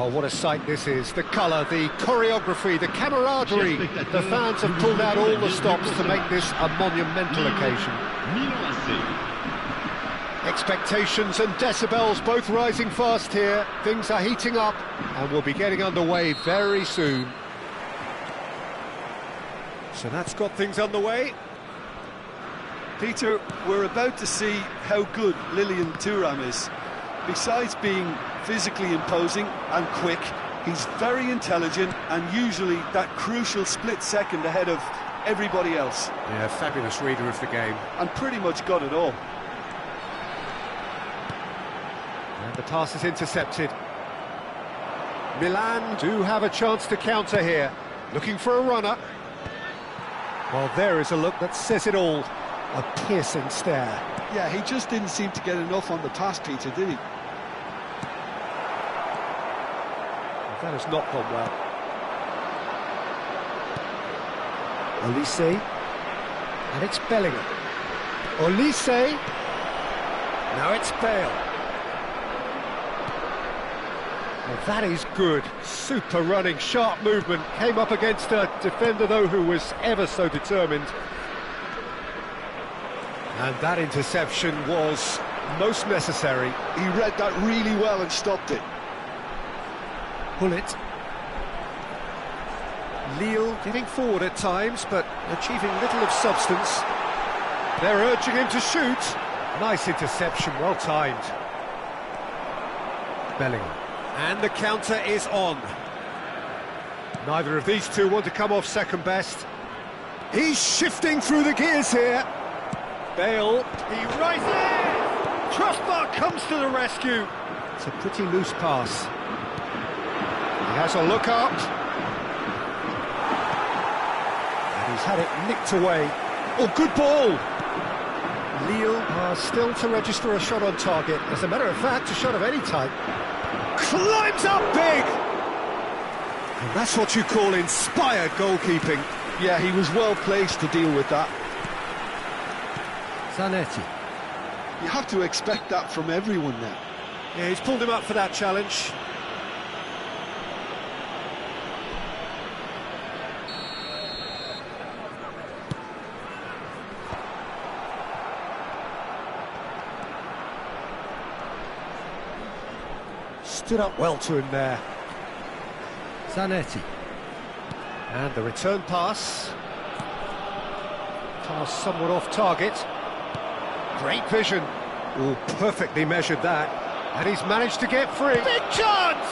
Well, what a sight this is. The colour, the choreography, the camaraderie. The fans have pulled out all the stops to make this a monumental occasion. Expectations and decibels both rising fast here. Things are heating up and we'll be getting underway very soon. So that's got things underway. Peter, we're about to see how good Lilian Thuram is. Besides being physically imposing and quick, he's very intelligent and usually that crucial split second ahead of everybody else. Yeah, fabulous reader of the game. And pretty much got it all. And the pass is intercepted. Milan do have a chance to counter here. Looking for a runner. Well, there is a look that says it all. A piercing stare. Yeah, he just didn't seem to get enough on the pass, Peter, did he? That has not gone well. Olise. And it's Bellingham. Olise. Now it's Bale. Well, that is good. Super running, sharp movement. Came up against a defender, though, who was ever so determined. And that interception was most necessary. He read that really well and stopped it. Bullet. Lille getting forward at times, but achieving little of substance. They're urging him to shoot. Nice interception, well timed. Bellingham. And the counter is on. Neither of these two want to come off second best. He's shifting through the gears here. Bale, he rises! Crossbar comes to the rescue. It's a pretty loose pass. He has a look up. And he's had it nicked away. Oh, good ball! Lille are still to register a shot on target. As a matter of fact, a shot of any type. Climbs up big! And that's what you call inspired goalkeeping. Yeah, he was well placed to deal with that. Zanetti. You have to expect that from everyone now. Yeah, he's pulled him up for that challenge. Stood up well to him there. Zanetti. And the return pass. Pass somewhat off target. Great vision. Oh, perfectly measured that. And he's managed to get free. Big chance!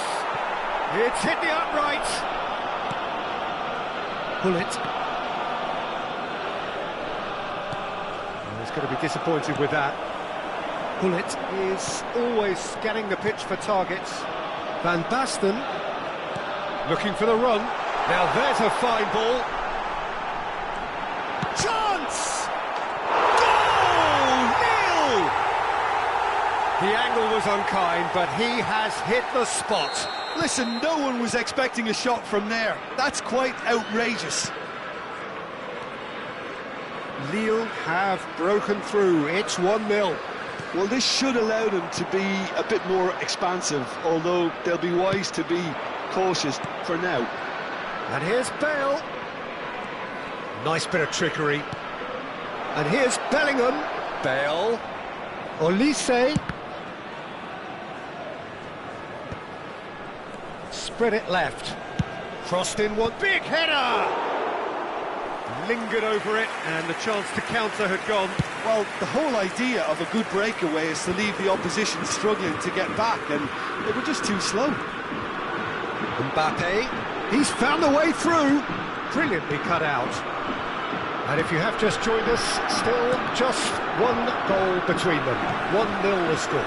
It's hit the upright. Bullet. Oh, he's going to be disappointed with that. Bullet is always scanning the pitch for targets. Van Basten looking for the run. Now there's a fine ball. Chance! Goal! Nil! The angle was unkind, but he has hit the spot. Listen, no one was expecting a shot from there. That's quite outrageous. Lille have broken through. It's 1-0. Well, this should allow them to be a bit more expansive, although they'll be wise to be cautious for now. And here's Bale. Nice bit of trickery. And here's Bellingham. Bale. Olise. Spread it left. Crossed in one. Big header! Lingered over it, and the chance to counter had gone. Well, the whole idea of a good breakaway is to leave the opposition struggling to get back, and they were just too slow. Mbappe, he's found the way through. Brilliantly cut out. And if you have just joined us, still just one goal between them. 1-0 the score.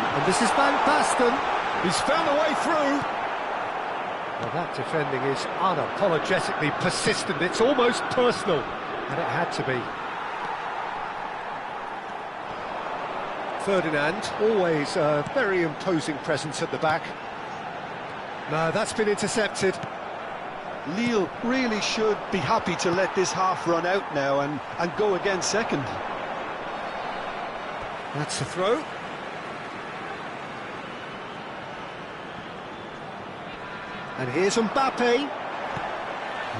And this is Van Basten. He's found the way through. Well, that defending is unapologetically persistent. It's almost personal, and it had to be. Ferdinand, always a very imposing presence at the back. No, that's been intercepted. Lille really should be happy to let this half run out now and go again second. That's a throw. And here's Mbappe.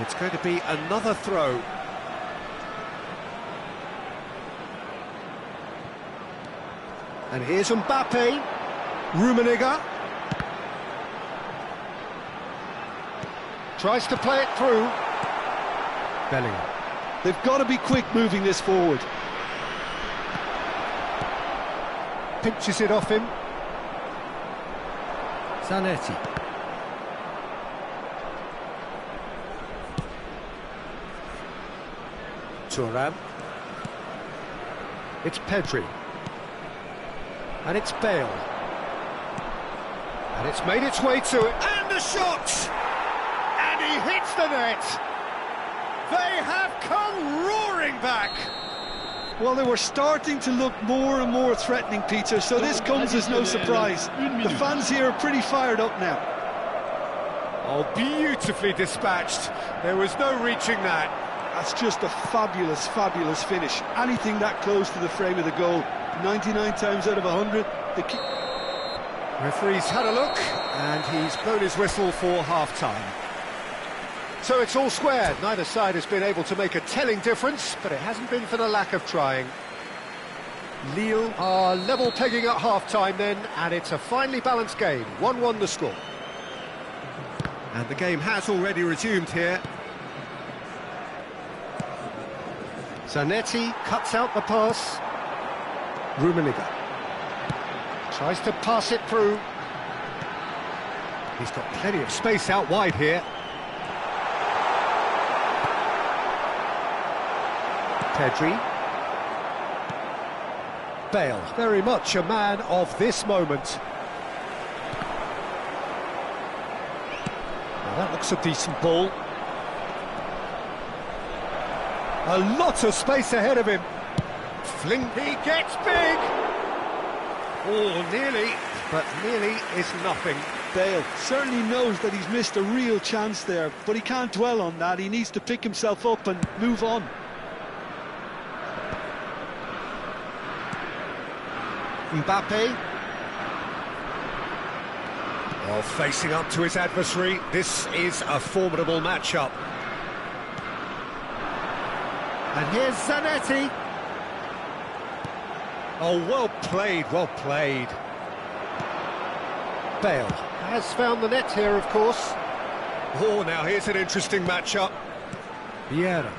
It's going to be another throw. And here's Mbappe. Rummenigge. Tries to play it through. Bellingham. They've got to be quick moving this forward. Pinches it off him. Zanetti. Thuram. It's Pedri. And it's Bale. And it's made its way to it. And the shot! And he hits the net! They have come roaring back! Well, they were starting to look more and more threatening, Peter, so this comes as no surprise. The fans here are pretty fired up now. Oh, beautifully dispatched. There was no reaching that. That's just a fabulous, fabulous finish. Anything that close to the frame of the goal, 99 times out of 100, the referee's had a look, and he's blown his whistle for half-time. So it's all squared. Neither side has been able to make a telling difference, but it hasn't been for the lack of trying. Lille are level pegging at half-time then, and it's a finely balanced game. 1-1 the score. And the game has already resumed here. Zanetti cuts out the pass. Rummenigge tries to pass it through. He's got plenty of space out wide here. Pedri. Bale, very much a man of this moment. Now that looks a decent ball. A lot of space ahead of him. Fling, he gets big! Oh, nearly, but nearly is nothing. Bale certainly knows that he's missed a real chance there, but he can't dwell on that. He needs to pick himself up and move on. Mbappe. Well, facing up to his adversary, this is a formidable matchup. And here's Zanetti. Oh, well played, well played. Bale has found the net here, of course. Oh, now here's an interesting matchup. Vieira.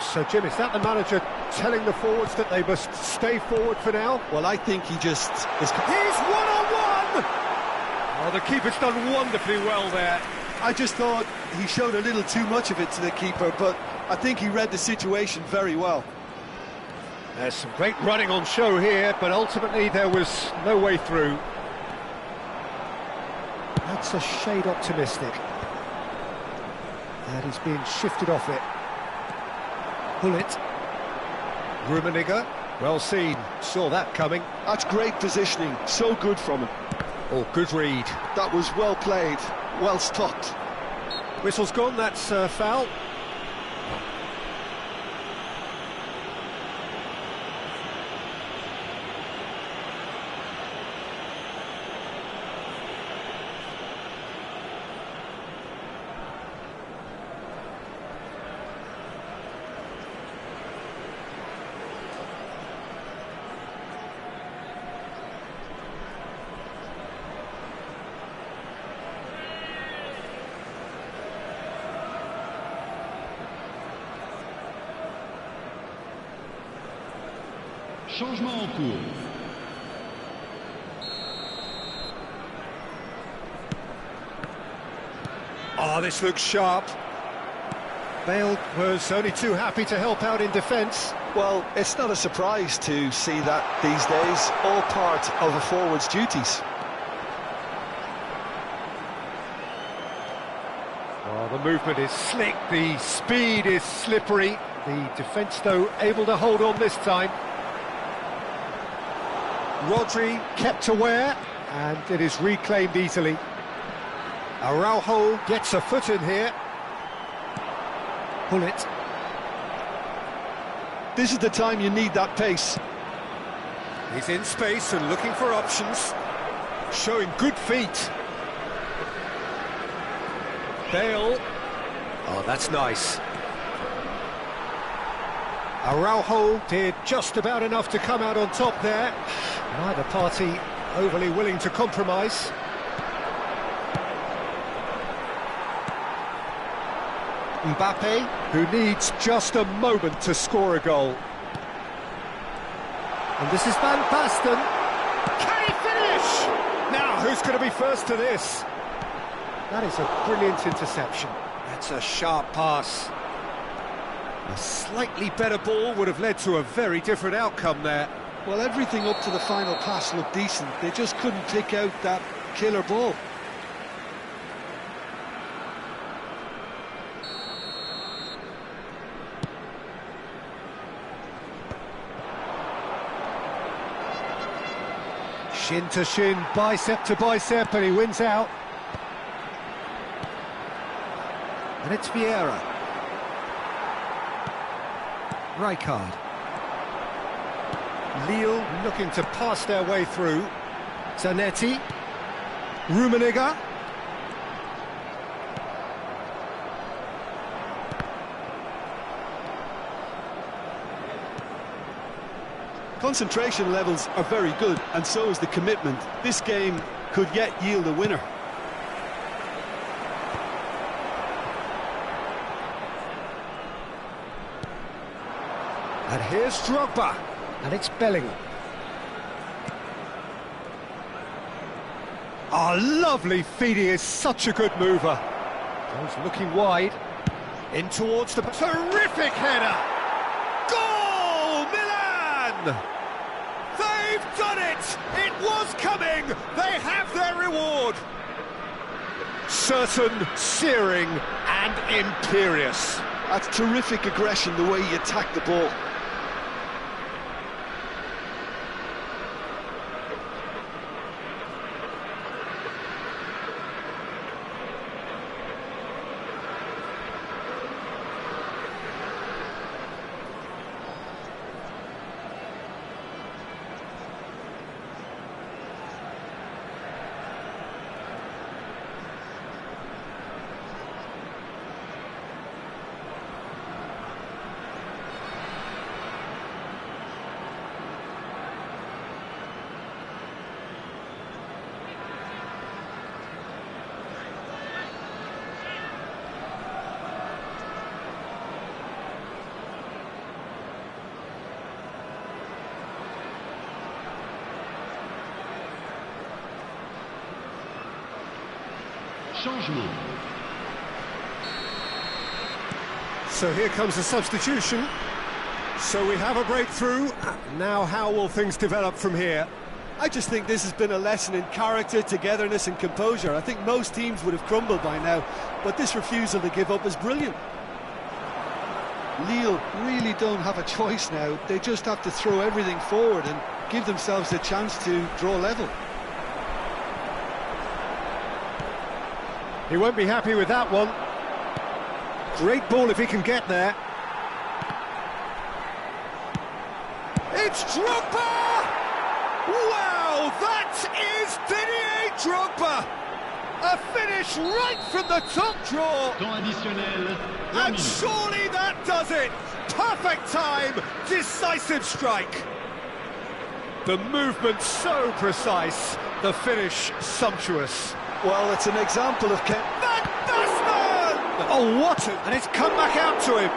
So, Jim, is that the manager telling the forwards that they must stay forward for now? Well, I think he just is... He's one-on-one! Oh, the keeper's done wonderfully well there. I just thought he showed a little too much of it to the keeper, but I think he read the situation very well. There's some great running on show here, but ultimately there was no way through. That's a shade optimistic. And he's being shifted off it. Pull it. Rummenigge, well seen, saw that coming. That's great positioning, so good from him. Oh, good read. That was well played, well stopped. Whistle's gone, that's a foul. Changement en cours. Oh, this looks sharp. Bale was only too happy to help out in defence. Well, it's not a surprise to see that these days, all part of a forward's duties. Oh, the movement is slick, the speed is slippery. The defence, though, able to hold on this time. Rodri kept aware, and it is reclaimed easily. Araujo gets a foot in here. Pull it. This is the time you need that pace. He's in space and looking for options. Showing good feet. Bale. Oh, that's nice. Araujo did just about enough to come out on top there. Neither party overly willing to compromise. Mbappe, who needs just a moment to score a goal. And this is Van Basten. Can he finish? Now, who's going to be first to this? That is a brilliant interception. That's a sharp pass. A slightly better ball would have led to a very different outcome there. Well, everything up to the final pass looked decent. They just couldn't pick out that killer ball. Shin to shin, bicep to bicep, and he wins out. And it's Vieira. Rijkaard. Lille looking to pass their way through. Zanetti. Rummenigge. Concentration levels are very good, and so is the commitment. This game could yet yield a winner. And here's Drogba. And it's Bellingham. Oh, lovely feet. He is such a good mover. Goes looking wide. In towards the... Terrific header! Goal, Milan! They've done it! It was coming! They have their reward! Certain, searing and imperious. That's terrific aggression, the way he attacked the ball. Changement. So here comes the substitution. So we have a breakthrough. Now how will things develop from here? I just think this has been a lesson in character, togetherness and composure. I think most teams would have crumbled by now, but this refusal to give up is brilliant. Lille really don't have a choice now. They just have to throw everything forward and give themselves a chance to draw level. He won't be happy with that one. Great ball if he can get there. It's Drogba! Wow, that is Didier Drogba! A finish right from the top draw! Temps additionnel. And surely that does it! Perfect time, decisive strike! The movement so precise, the finish sumptuous. Well, it's an example of... Van Basten! Oh, what a... And it's come back out to him.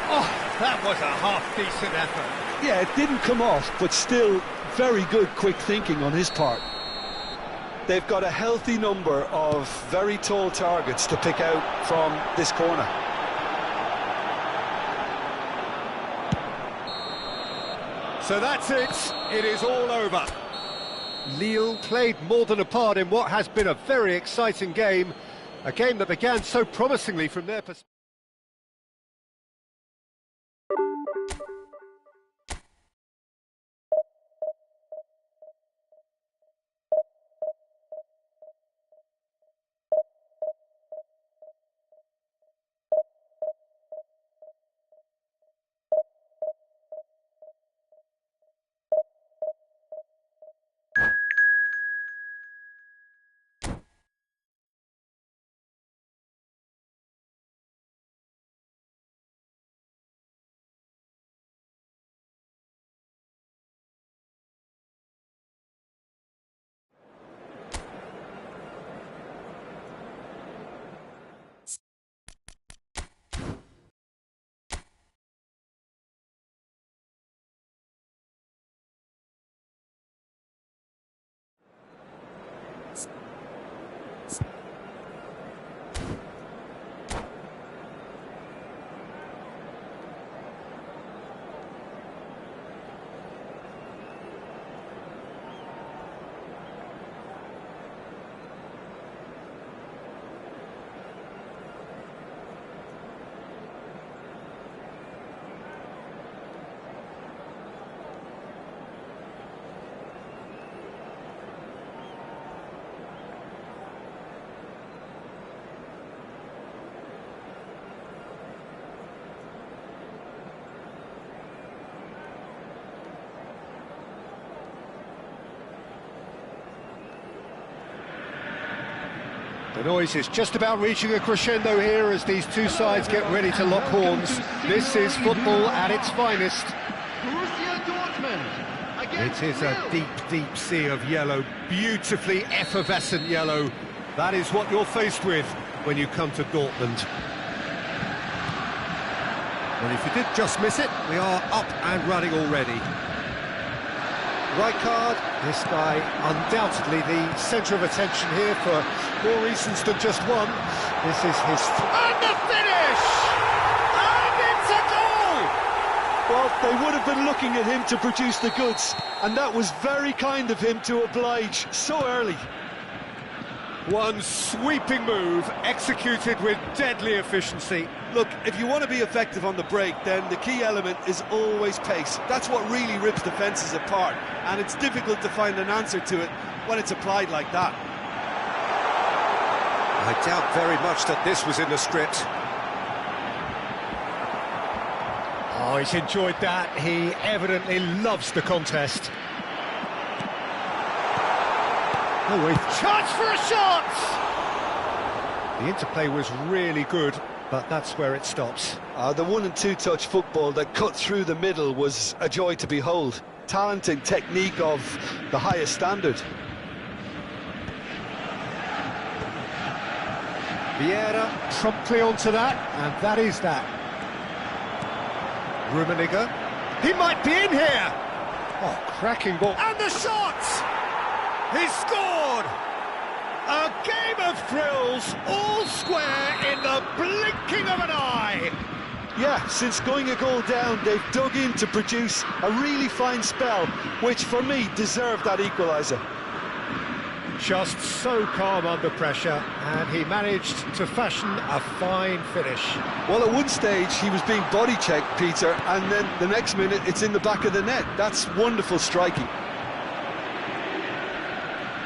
Oh, that was a half-decent effort. Yeah, it didn't come off, but still very good quick thinking on his part. They've got a healthy number of very tall targets to pick out from this corner. So that's it. It is all over. Lille played more than a part in what has been a very exciting game. A game that began so promisingly from their perspective. The noise is just about reaching a crescendo here as these two sides get ready to lock horns. This is football at its finest. It is a deep, deep sea of yellow, beautifully effervescent yellow. That is what you're faced with when you come to Dortmund. Well, if you did just miss it, we are up and running already. Right card, this guy undoubtedly the centre of attention here for more reasons than just one. This is his... And the finish! And it's a goal! Well, they would have been looking at him to produce the goods, and that was very kind of him to oblige so early. One sweeping move, executed with deadly efficiency. Look, if you want to be effective on the break, then the key element is always pace. That's what really rips defences apart, and it's difficult to find an answer to it when it's applied like that. I doubt very much that this was in the script. Oh, he's enjoyed that. He evidently loves the contest. Oh, with chance for a shot! The interplay was really good, but that's where it stops. The 1- and 2-touch football that cut through the middle was a joy to behold. Talent and technique of the highest standard. Vieira promptly onto that, and that is that. Rummenigge. He might be in here! Oh, cracking ball. And the shot! He scored! A game of thrills, all square in the blinking of an eye! Yeah, since going a goal down, they've dug in to produce a really fine spell, which for me deserved that equaliser. Just so calm under pressure, and he managed to fashion a fine finish. Well, at one stage he was being body checked, Peter, and then the next minute it's in the back of the net. That's wonderful striking.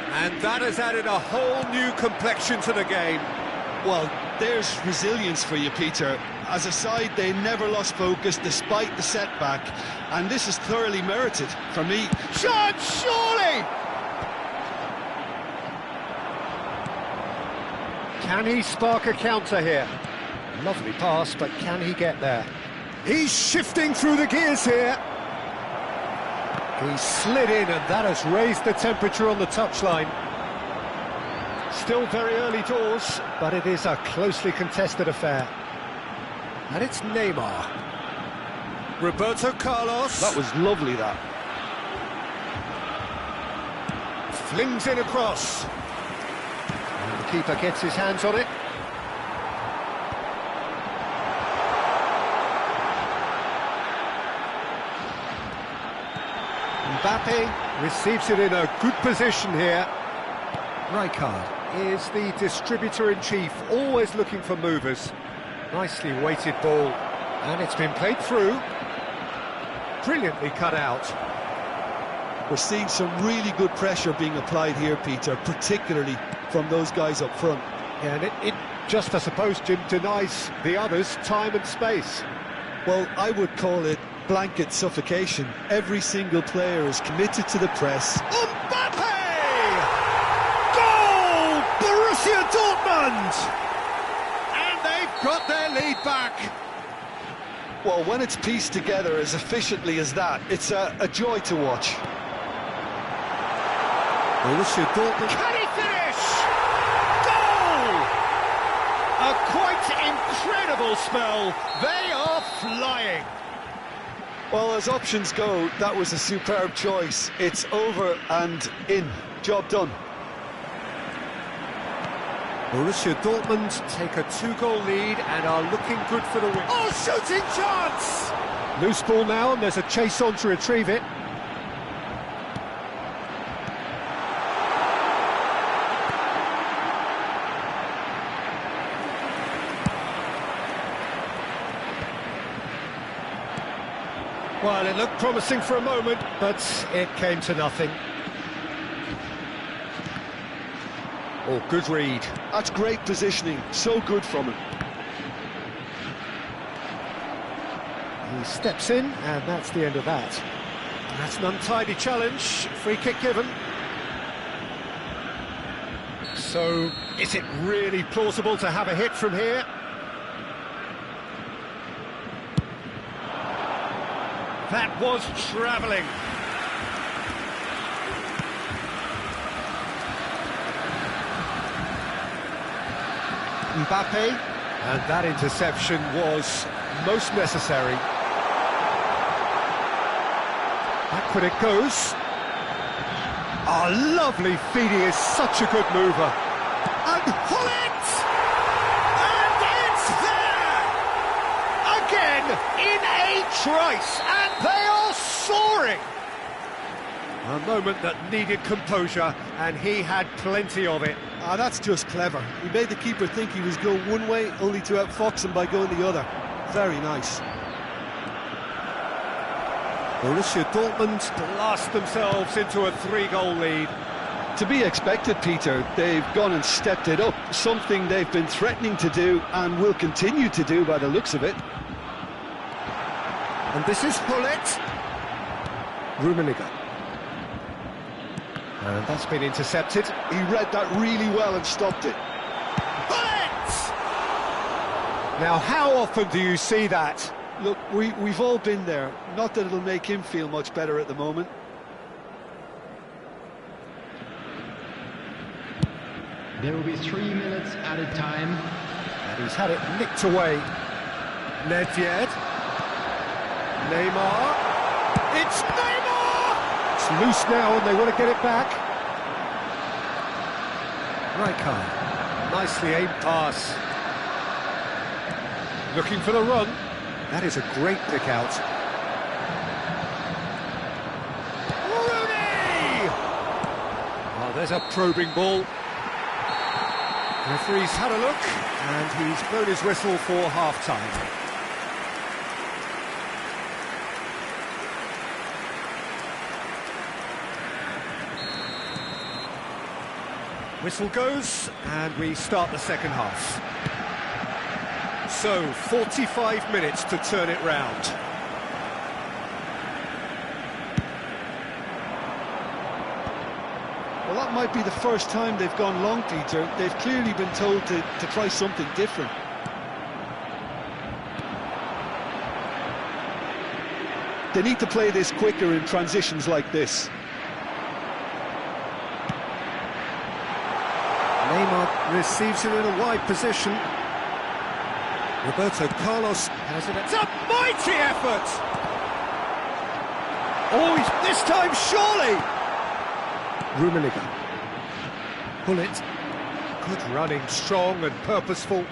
And that has added a whole new complexion to the game. Well, there's resilience for you, Peter. As a side, they never lost focus despite the setback, and this is thoroughly merited for me. Shot, surely! Can he spark a counter here? Lovely pass, but can he get there? He's shifting through the gears here. He slid in, and that has raised the temperature on the touchline. Still very early doors, but it is a closely contested affair. And it's Neymar. Roberto Carlos. That was lovely, that. Flings in across. And the keeper gets his hands on it. Mbappe receives it in a good position here. Rijkaard is the distributor-in-chief, always looking for movers. Nicely weighted ball, and it's been played through. Brilliantly cut out. We're seeing some really good pressure being applied here, Peter, particularly from those guys up front. Yeah, and it just, I suppose, Jim, denies the others time and space. Well, I would call it blanket suffocation. Every single player is committed to the press. Mbappe! Goal! Borussia Dortmund! And they've got their lead back. Well, when it's pieced together as efficiently as that, it's a joy to watch. Borussia Dortmund. Can he finish? Goal! A quite incredible spell. They are flying. Well, as options go, that was a superb choice. It's over and in. Job done. Borussia Dortmund take a 2-goal lead and are looking good for the win. Oh, shooting chance! Loose ball now, and there's a chase on to retrieve it. Well, it looked promising for a moment, but it came to nothing. Oh, good read. That's great positioning, so good from him. He steps in, and that's the end of that. That's an untidy challenge, free kick given. So, is it really plausible to have a hit from here? That was travelling. Mbappe, and that interception was most necessary. Backward it goes. Oh, lovely feed, he is such a good mover. And Hullet! And it's there! Again, in a trice, and they are soaring! A moment that needed composure, and he had plenty of it. Ah, that's just clever. He made the keeper think he was going one way, only to outfox him by going the other. Very nice. Borussia Dortmund blast themselves into a 3-goal lead. To be expected, Peter. They've gone and stepped it up, something they've been threatening to do and will continue to do by the looks of it. And this is Hullet. Rummenigge. And that's been intercepted. He read that really well and stopped it. Hullet! Now, how often do you see that? Look, we've all been there. Not that it'll make him feel much better at the moment. There will be 3 minutes added time. And he's had it nicked away. Nedved. Neymar. It's Neymar! It's loose now and they want to get it back. Rijkaard. Nicely aimed pass. Looking for the run. That is a great pick out. Rooney! Oh, there's a probing ball. The referee's had a look, and he's blown his whistle for half-time. Whistle goes, and we start the second half. So, 45 minutes to turn it round. Well, that might be the first time they've gone long, Peter. They've clearly been told to try something different. They need to play this quicker in transitions like this. Neymar receives it in a wide position. Roberto Carlos has it. It's a mighty effort! Oh, this time surely! Rummenigge. Hullet. Good running, strong and purposeful.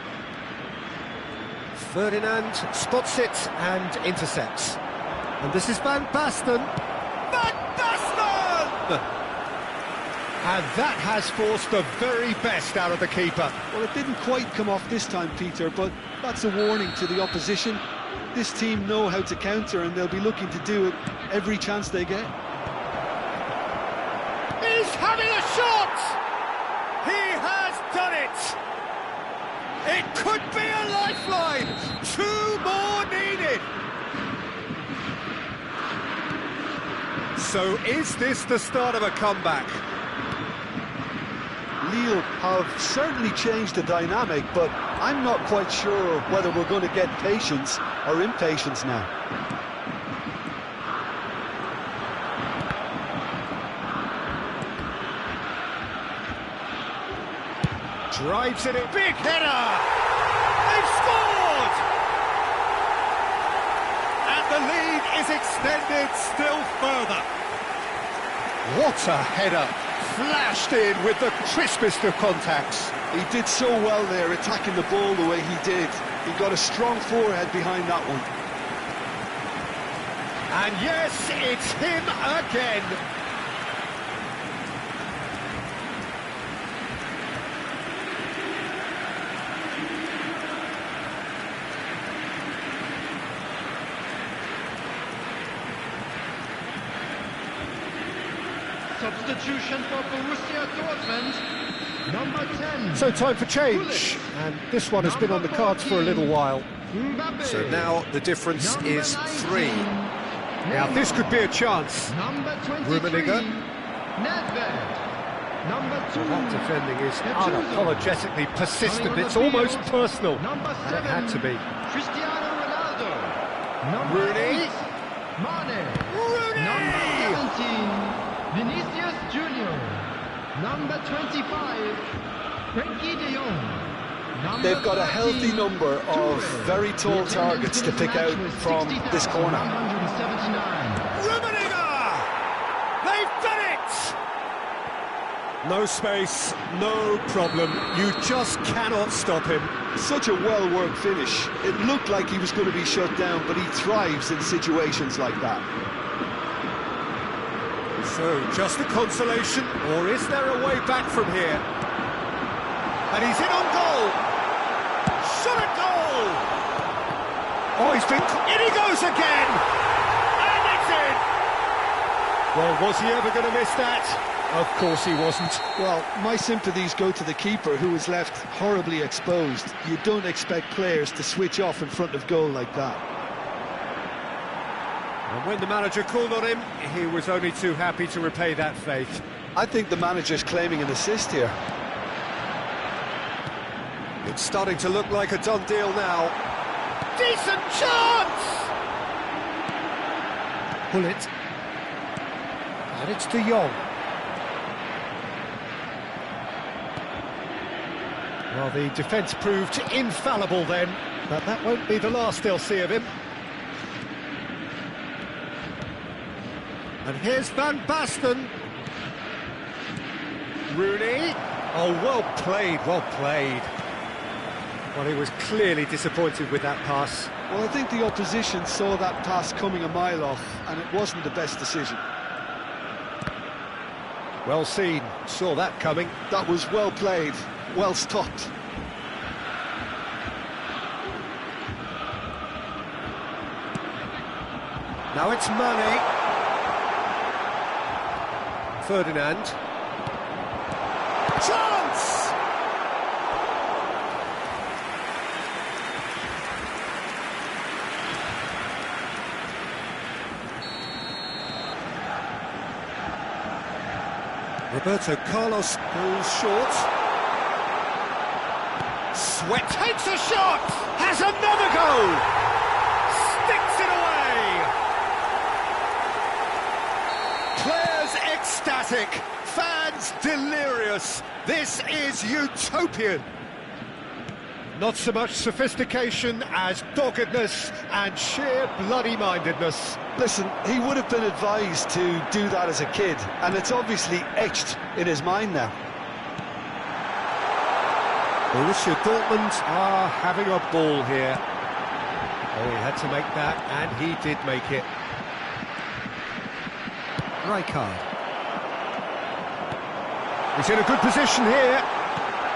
Ferdinand spots it and intercepts. And this is Van Basten. Van Basten! And that has forced the very best out of the keeper. Well, it didn't quite come off this time, Peter, but that's a warning to the opposition. This team know how to counter, and they'll be looking to do it every chance they get. He's having a shot! He has done it! It could be a lifeline! 2 more needed! So is this the start of a comeback? Lille have certainly changed the dynamic, but I'm not quite sure whether we're going to get patience or impatience now. Drives it in, big header! They've scored! And the lead is extended still further. What a header! Flashed in with the crispest of contacts. He did so well there, attacking the ball the way he did. He got a strong forehead behind that one. And yes, it's him again. Substitution for Borussia Dortmund, number 10. So time for change, and this one has been on the cards for a little while. Mbappe. So now the difference Number is 19, 3. Now this could be a chance. Number 23, Rummenigge. Nedved. Number 2. Well, that defending is Gattuso. unapologetically persistent. Coming on It's the field, almost personal. Number And 7. it had to be. Cristiano Ronaldo. Number Rooney. 8. Mane. Rooney! Number 17. Vinicius Junior. Number 25. Frankie de Jong. Number They've got a 13, healthy number of Toure. very tall The targets to attendance pick in out this match was from this corner. 60,179. Rummenigge! They've done it! No space, no problem. You just cannot stop him. Such a well-worked finish. It looked like he was going to be shut down, but he thrives in situations like that. So, just a consolation, or is there a way back from here? And he's in on goal! Shot at goal! Oh, he's been... In he goes again! And it's in! Well, was he ever going to miss that? Of course he wasn't. Well, my sympathies go to the keeper, who was left horribly exposed. You don't expect players to switch off in front of goal like that. And when the manager called on him, he was only too happy to repay that faith. I think the manager's claiming an assist here. It's starting to look like a done deal now. Decent chance! Pull it. And it's De Jong. Well, the defence proved infallible then, but that won't be the last they'll see of him. And here's Van Basten. Rooney. Oh, well played, well played. Well, he was clearly disappointed with that pass. Well, I think the opposition saw that pass coming a mile off, and it wasn't the best decision. Well seen, saw that coming. That was well played, well stopped. Now it's Mane. Ferdinand. Chance! Roberto Carlos pulls short. Sweat takes a shot! Has another go! Sticks it away! Players ecstatic, fans delirious. This is utopian. Not so much sophistication as doggedness and sheer bloody-mindedness. Listen, he would have been advised to do that as a kid, and it's obviously etched in his mind now. Borussia Dortmund are having a ball here. Oh, he had to make that, and he did make it. Rijkaard. He's in a good position here.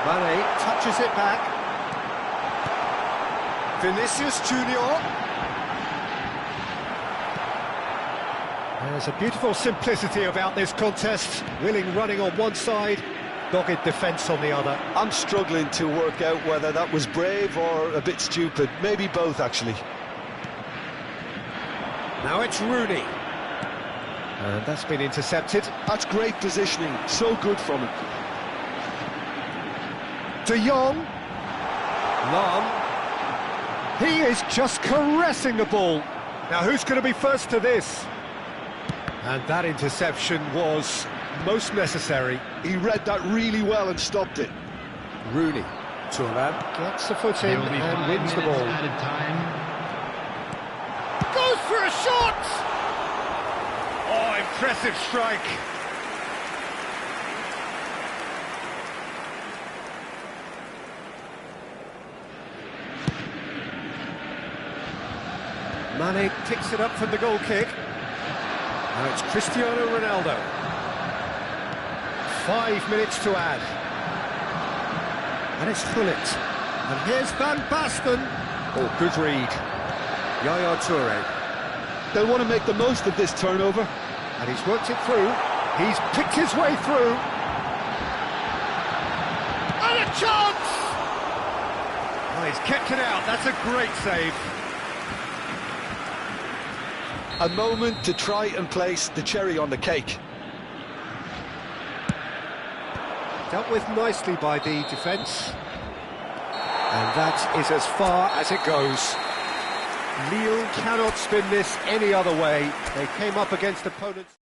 Mane touches it back. Vinicius Junior. There's a beautiful simplicity about this contest. Willing running on one side, dogged defence on the other. I'm struggling to work out whether that was brave or a bit stupid. Maybe both, actually. Now it's Rooney. And that's been intercepted. That's great positioning. So good from him. De Jong. Lam. He is just caressing the ball. Now who's going to be first to this? And that interception was most necessary. He read that really well and stopped it. Rooney. Thuram gets the foot in and wins the ball. Added time. Goes for a shot! Oh, impressive strike. Mane picks it up from the goal kick. Now it's Cristiano Ronaldo. 5 minutes to add. And it's Gullit. And here's Van Basten. Oh, good read. Yaya Toure. They'll want to make the most of this turnover. And he's worked it through. He's picked his way through. And a chance! Oh, he's kept it out. That's a great save. A moment to try and place the cherry on the cake. Dealt with nicely by the defence. And that is as far as it goes. Lille cannot spin this any other way. They came up against opponents.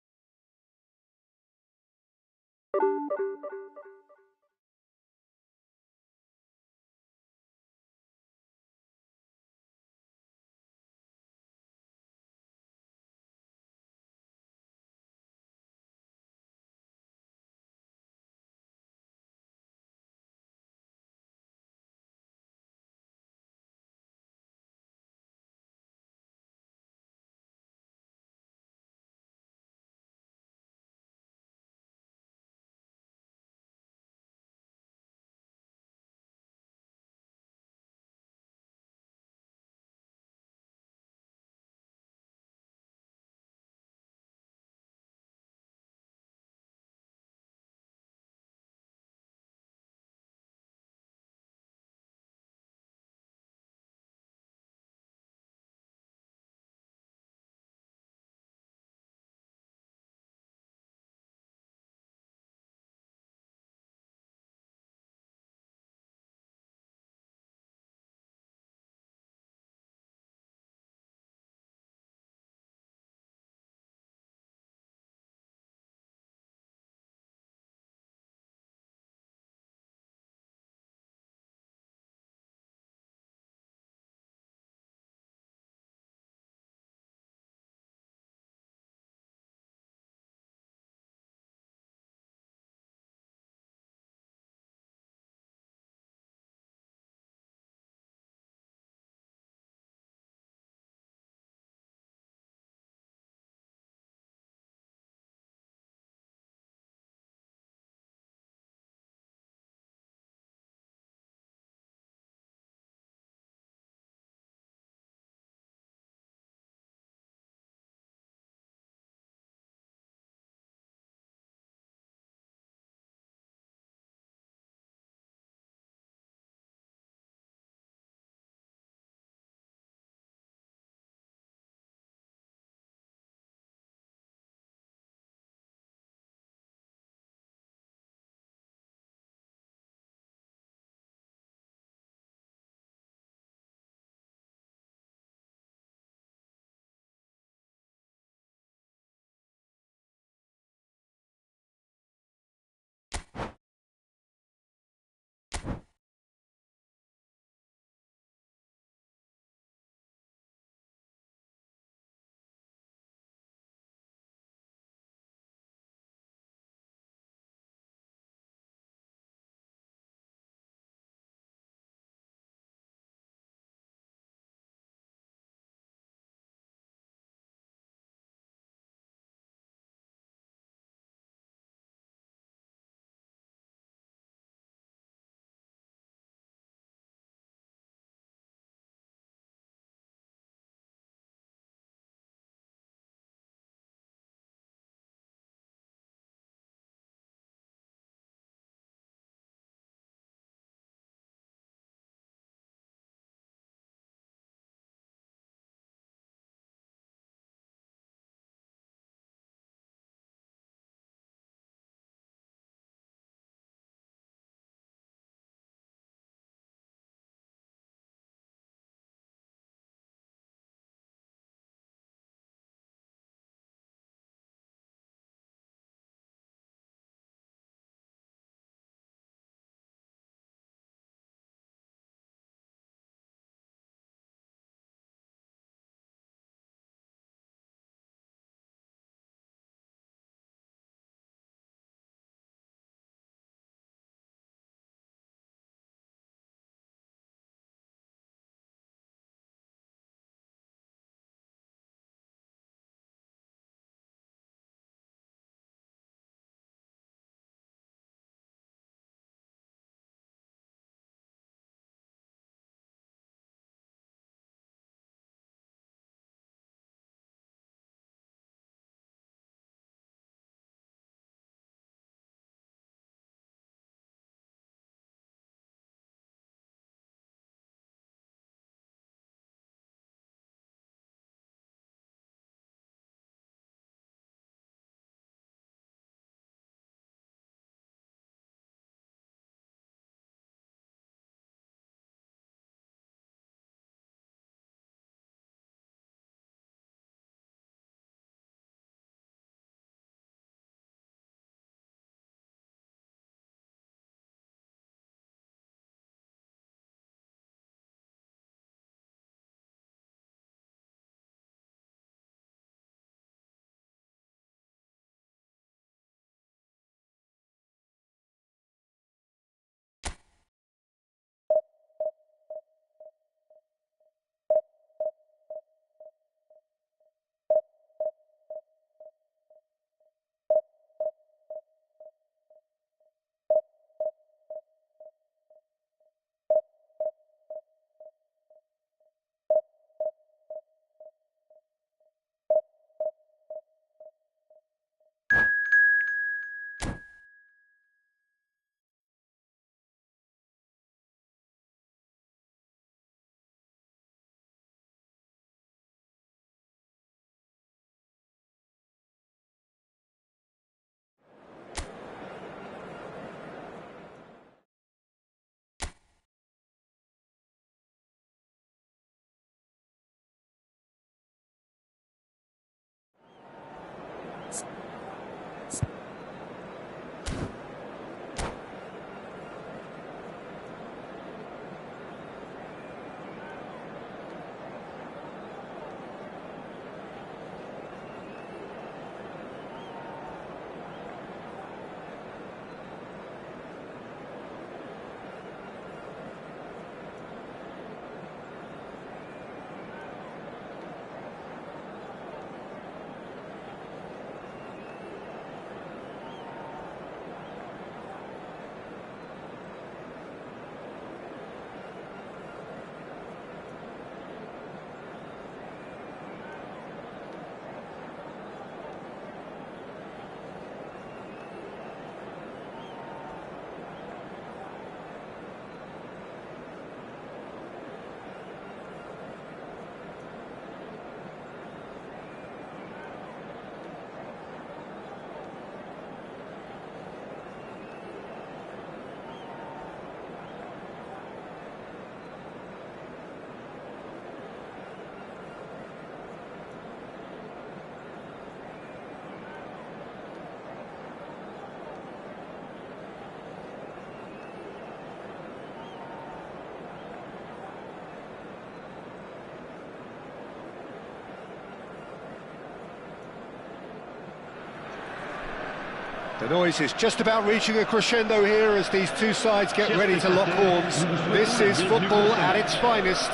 The noise is just about reaching a crescendo here as these two sides get ready to lock horns. This is football at its finest.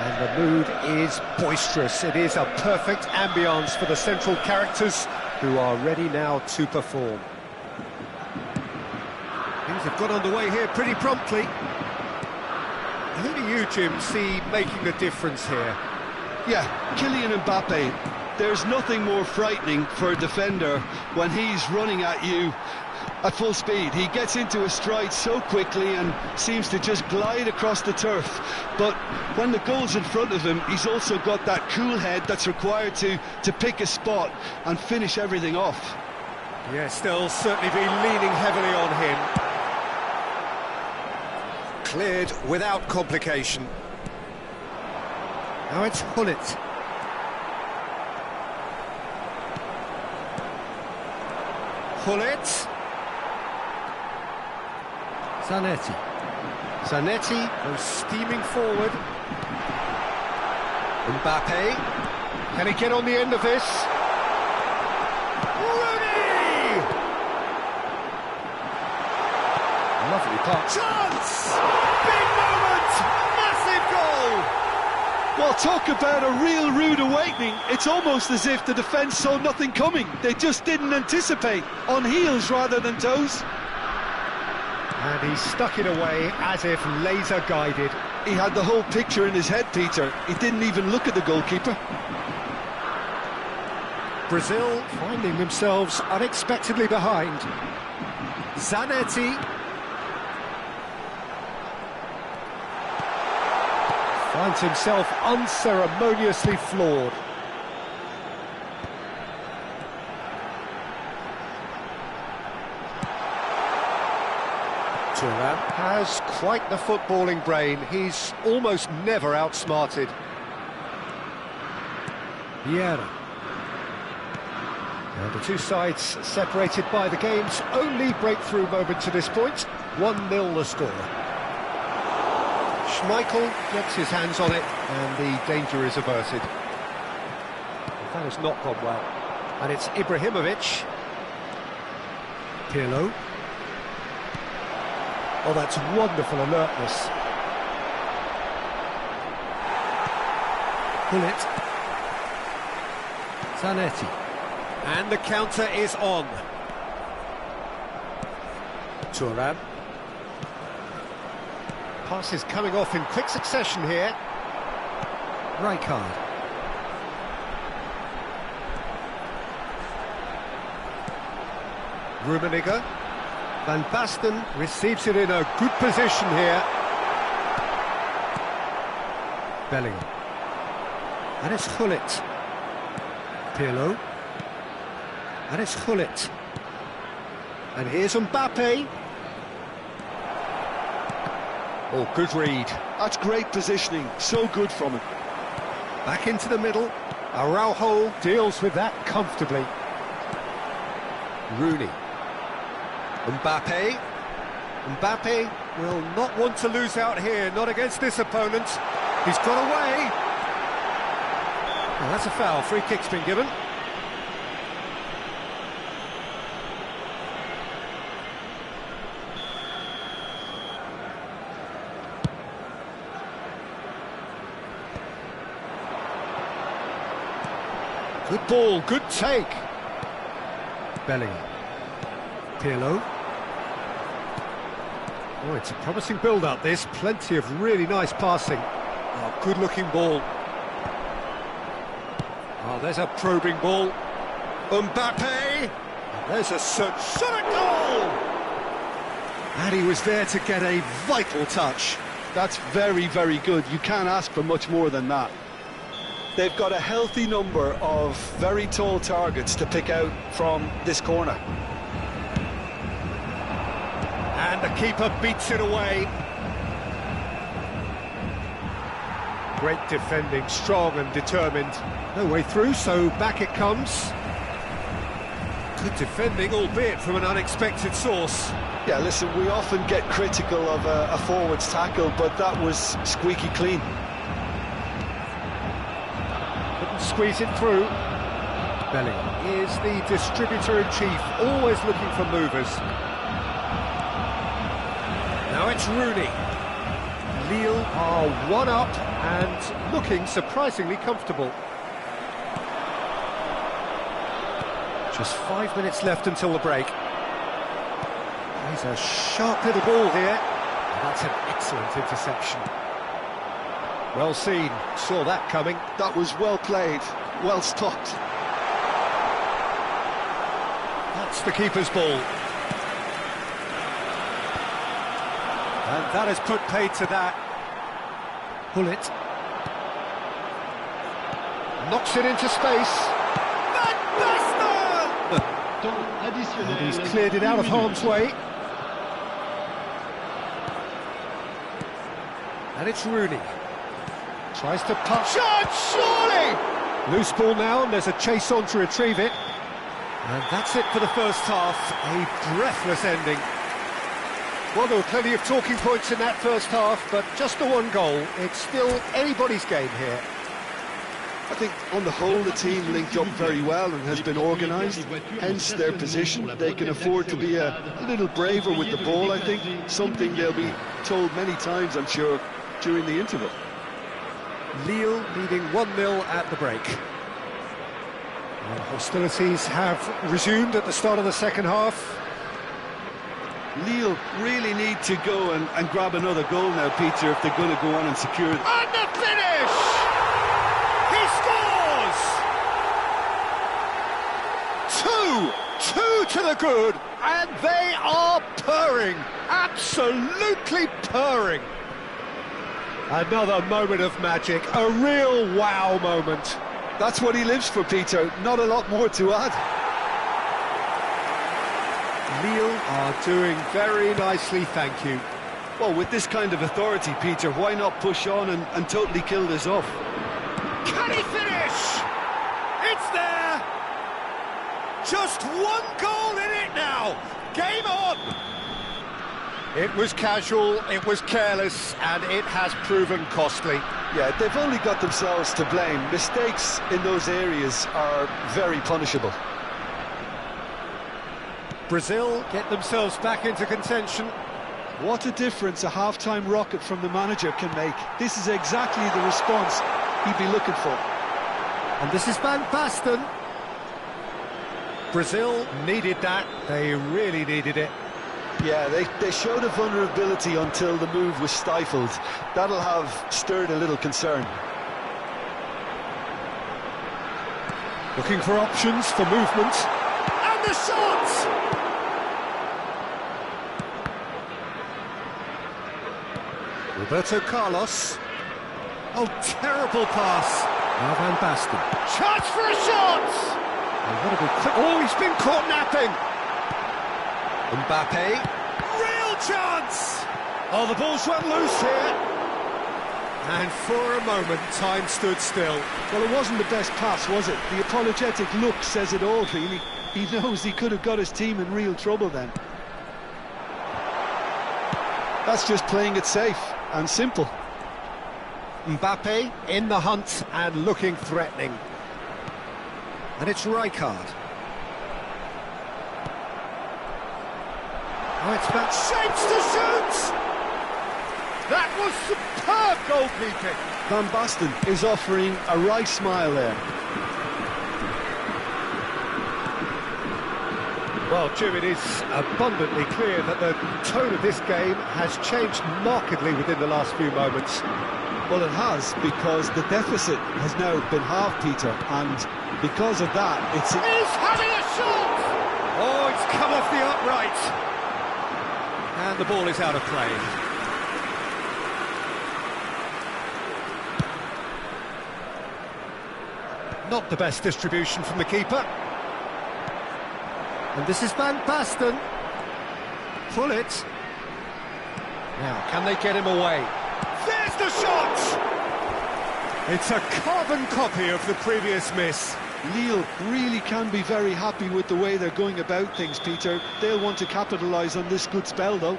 And the mood is boisterous. It is a perfect ambience for the central characters who are ready now to perform. Things have got underway here pretty promptly. Who do you, Jim, see making the difference here? Yeah, Kylian Mbappe. There's nothing more frightening for a defender when he's running at you at full speed. He gets into a stride so quickly and seems to just glide across the turf. But when the goal's in front of him, he's also got that cool head that's required to pick a spot and finish everything off. Yeah, still certainly be leaning heavily on him. Cleared without complication. Now it's Hullet. Hullet. Zanetti goes steaming forward. Mbappe. Can he get on the end of this? Rooney! Lovely pass. Chance! Big moment! Massive goal! Well, talk about a real rude awakening. It's almost as if the defence saw nothing coming. They just didn't anticipate. On heels rather than toes. And he stuck it away as if laser-guided. He had the whole picture in his head, Peter. He didn't even look at the goalkeeper. Brazil finding themselves unexpectedly behind. Zanetti. Finds himself unceremoniously floored. Thuram has quite the footballing brain. He's almost never outsmarted. Vieira. Now the two sides separated by the game's only breakthrough moment to this point. 1-0 the score. Schmeichel gets his hands on it and the danger is averted. That has not gone well. And it's Ibrahimovic. Pirlo. Oh, that's wonderful alertness. Hullet. Zanetti. And the counter is on. Thuram. Passes coming off in quick succession here. Rijkaard. Rummenigge. Van Basten receives it in a good position here. Bellingham. And it's Hullet. Pirlo. And it's Hullet. And here's Mbappe. Oh, good read. That's great positioning. So good from him. Back into the middle. Araujo deals with that comfortably. Rooney. Mbappe. Mbappe will not want to lose out here, not against this opponent. He's got away. Well, that's a foul. Free kick's been given. Good ball, good take. Bellingham. Pirlo. Oh, it's a promising build-up, this. Plenty of really nice passing. Oh, good-looking ball. Oh, there's a probing ball. Mbappe! There's a shot goal! And he was there to get a vital touch. That's very, very good. You can't ask for much more than that. They've got a healthy number of very tall targets to pick out from this corner. And the keeper beats it away. Great defending, strong and determined. No way through, so back it comes. Good defending, albeit from an unexpected source. Yeah, listen, we often get critical of a forward's tackle, but that was squeaky clean. Couldn't squeeze it through. Bellingham is the distributor-in-chief, always looking for movers. Now it's Rooney. Lille are one up and looking surprisingly comfortable. Just 5 minutes left until the break. He's a sharp little ball here. That's an excellent interception. Well seen, saw that coming. That was well played, well stopped. That's the keeper's ball. And that has put paid to that. Bullet. Knocks it into space. And he's cleared it out of harm's way. And it's Rooney. Tries to punch. Shot, surely! Loose ball now, and there's a chase on to retrieve it. And that's it for the first half. A breathless ending. Well, there were plenty of talking points in that first half, but just the one goal. It's still anybody's game here. I think on the whole the team linked up very well and has been organised, hence their position. They can afford to be a little braver with the ball, I think, something they'll be told many times, I'm sure, during the interval. Lille leading 1-0 at the break. Well, hostilities have resumed at the start of the second half. Lille really need to go and grab another goal now, Peter, if they're going to go on and secure it. And the finish! He scores! Two to the good, and they are purring, absolutely purring. Another moment of magic, a real wow moment. That's what he lives for, Peter, not a lot more to add. Lille are doing very nicely, thank you. Well, with this kind of authority, Peter, why not push on and totally kill this off? Can he finish? It's there! Just one goal in it now! Game on! It was casual, it was careless, and it has proven costly. Yeah, they've only got themselves to blame. Mistakes in those areas are very punishable. Brazil get themselves back into contention. What a difference a half-time rocket from the manager can make. This is exactly the response he'd be looking for. And this is Van Basten. Brazil needed that, they really needed it. Yeah, they showed a vulnerability until the move was stifled. That'll have stirred a little concern. Looking for options, for movement. And the shot! Roberto Carlos. Oh, terrible pass. Now Van Basten. Chance for a shot! Oh, what a good quick. Oh, he's been caught napping. Mbappe. Real chance! Oh, the ball's run loose here. And for a moment, time stood still. Well, it wasn't the best pass, was it? The apologetic look says it all, really. He knows he could have got his team in real trouble then. That's just playing it safe and simple. Mbappe in the hunt and looking threatening. And it's Rijkaard. Oh, it's back. Shapes to shoot! That was superb goalkeeping. Van Basten is offering a right smile there. Well, Jim, it is abundantly clear that the tone of this game has changed markedly within the last few moments. Well, it has, because the deficit has now been halved, Peter, and because of that, it's... He's having a shot! Oh, it's come off the upright. And the ball is out of play. Not the best distribution from the keeper. And this is Van Basten. Pull it. Now, can they get him away? There's the shot! It's a carbon copy of the previous miss. Lille really can be very happy with the way they're going about things, Peter. They'll want to capitalise on this good spell, though.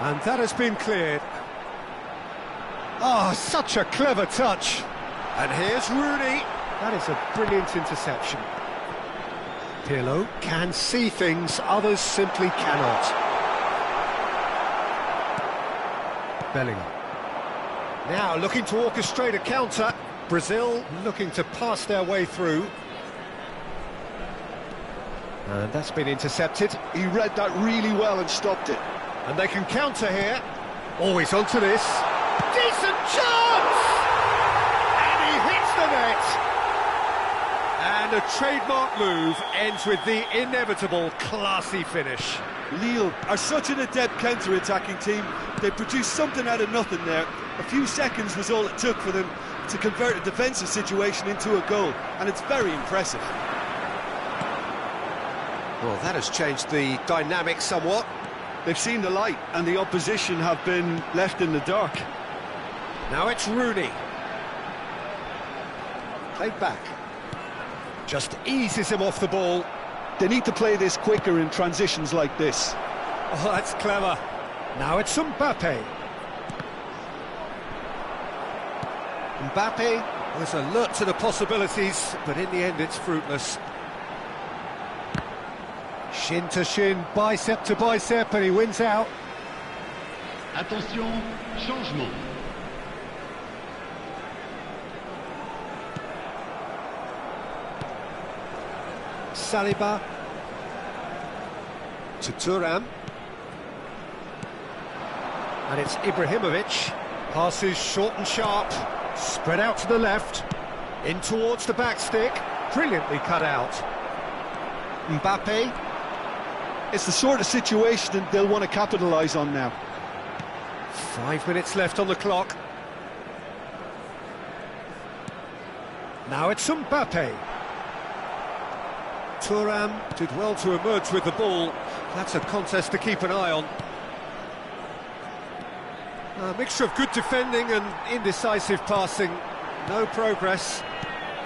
And that has been cleared. Oh, such a clever touch. And here's Rooney. That is a brilliant interception. Pirlo can see things others simply cannot. Bellingham. Now looking to orchestrate a counter. Brazil looking to pass their way through. And that's been intercepted. He read that really well and stopped it. And they can counter here. Always onto this. Decent chance! And he hits the net! And a trademark move ends with the inevitable classy finish. Lille are such an adept counter-attacking team. They produced something out of nothing there. A few seconds was all it took for them to convert a defensive situation into a goal, and it's very impressive. Well, that has changed the dynamic somewhat. They've seen the light, and the opposition have been left in the dark. Now it's Rooney. Played back. Just eases him off the ball. They need to play this quicker in transitions like this. Oh, that's clever. Now it's Mbappe. Mbappe was alert to the possibilities, but in the end it's fruitless. Shin to shin, bicep to bicep, and he wins out. Attention, changement. Saliba to Thuram, and it's Ibrahimovic. Passes short and sharp, spread out to the left, in towards the back stick, brilliantly cut out. Mbappe. It's the sort of situation that they'll want to capitalise on now. 5 minutes left on the clock. Now it's Mbappe. Thuram did well to emerge with the ball. That's a contest to keep an eye on. A mixture of good defending and indecisive passing. No progress.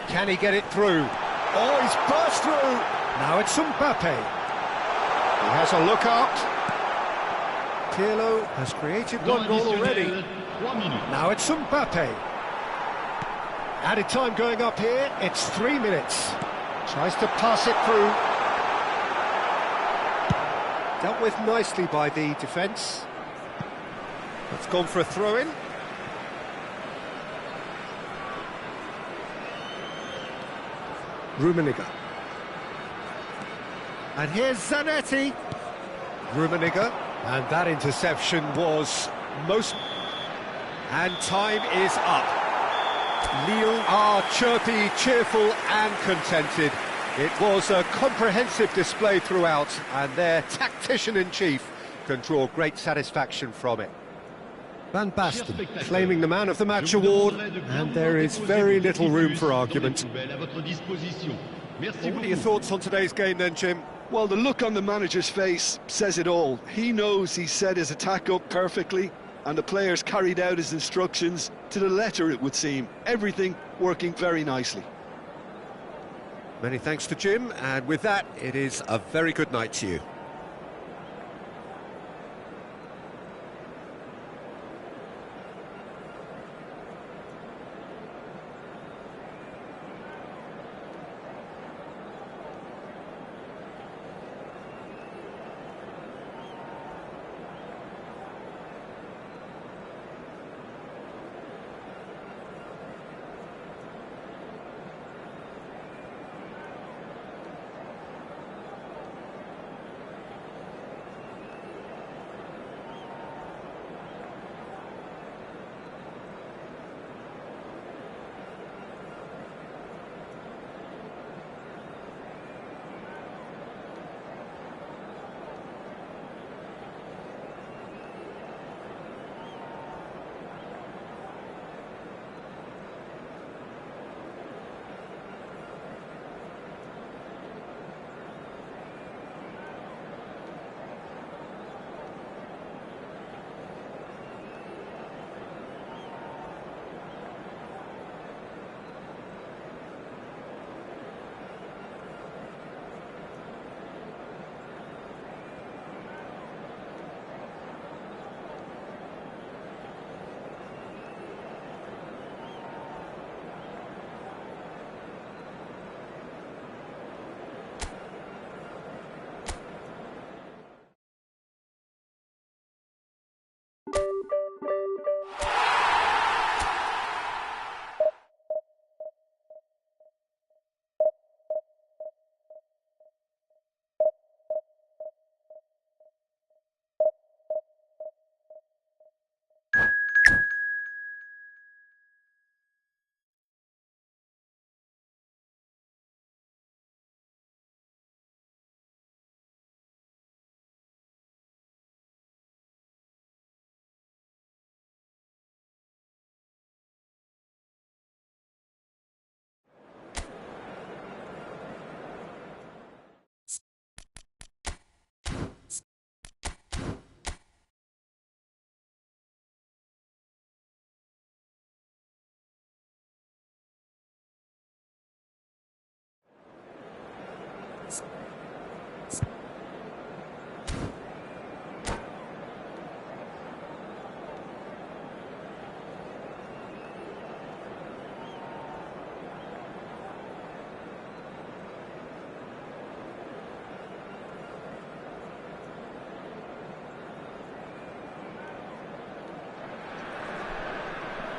Can he get it through? Oh, he's burst through! Now it's Mbappe. He has a look up. Pirlo has created one goal already. Now it's Mbappe. Added time going up here, it's 3 minutes. Tries to pass it through. Dealt with nicely by the defence. It's gone for a throw-in. Rummenigge. And here's Zanetti. Rummenigge. And that interception was most... And time is up. Lille are chirpy, cheerful and contented. It was a comprehensive display throughout, and their tactician-in-chief can draw great satisfaction from it. Van Basten claiming the Man of the Match award, and there is very little room for argument. What are your thoughts on today's game then, Jim? Well, the look on the manager's face says it all. He knows he set his attack up perfectly, and the players carried out his instructions to the letter, it would seem. Everything working very nicely. Many thanks to Jim, and with that, it is a very good night to you.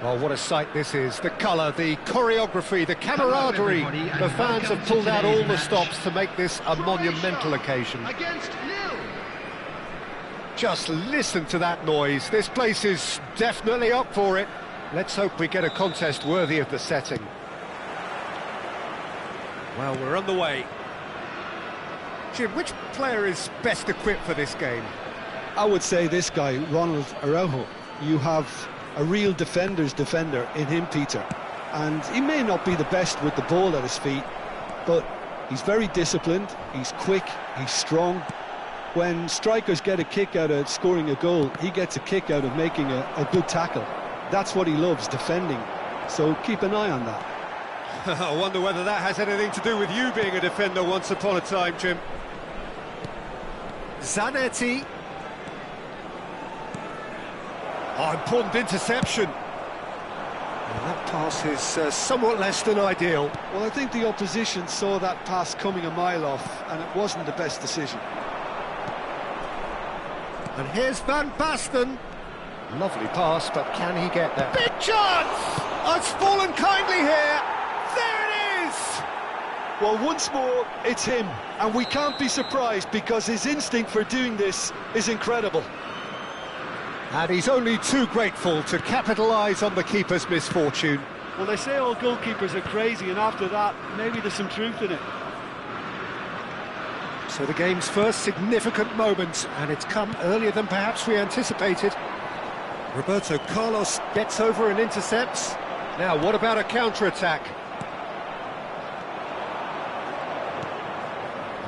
Oh, what a sight this is. The colour, the choreography, the camaraderie. The fans have pulled out all the stops to make this a monumental occasion. Just listen to that noise. This place is definitely up for it. Let's hope we get a contest worthy of the setting. Well, we're on the way. Jim, which player is best equipped for this game? I would say this guy, Ronald Araujo. You have a real defender's defender in him, Peter. And he may not be the best with the ball at his feet, but he's very disciplined, he's quick, he's strong. When strikers get a kick out of scoring a goal, he gets a kick out of making a good tackle. That's what he loves, defending. So keep an eye on that. I wonder whether that has anything to do with you being a defender once upon a time, Jim. Zanetti. Oh, important interception. Well, that pass is somewhat less than ideal. Well, I think the opposition saw that pass coming a mile off, and it wasn't the best decision. And here's Van Basten. Lovely pass, but can he get there? Big chance! Oh, it's fallen kindly here. There it is! Well, once more, it's him. And we can't be surprised because his instinct for doing this is incredible. And he's only too grateful to capitalise on the keeper's misfortune. Well, they say all goalkeepers are crazy, and after that, maybe there's some truth in it. So the game's first significant moment, and it's come earlier than perhaps we anticipated. Roberto Carlos gets over and intercepts. Now, what about a counter-attack?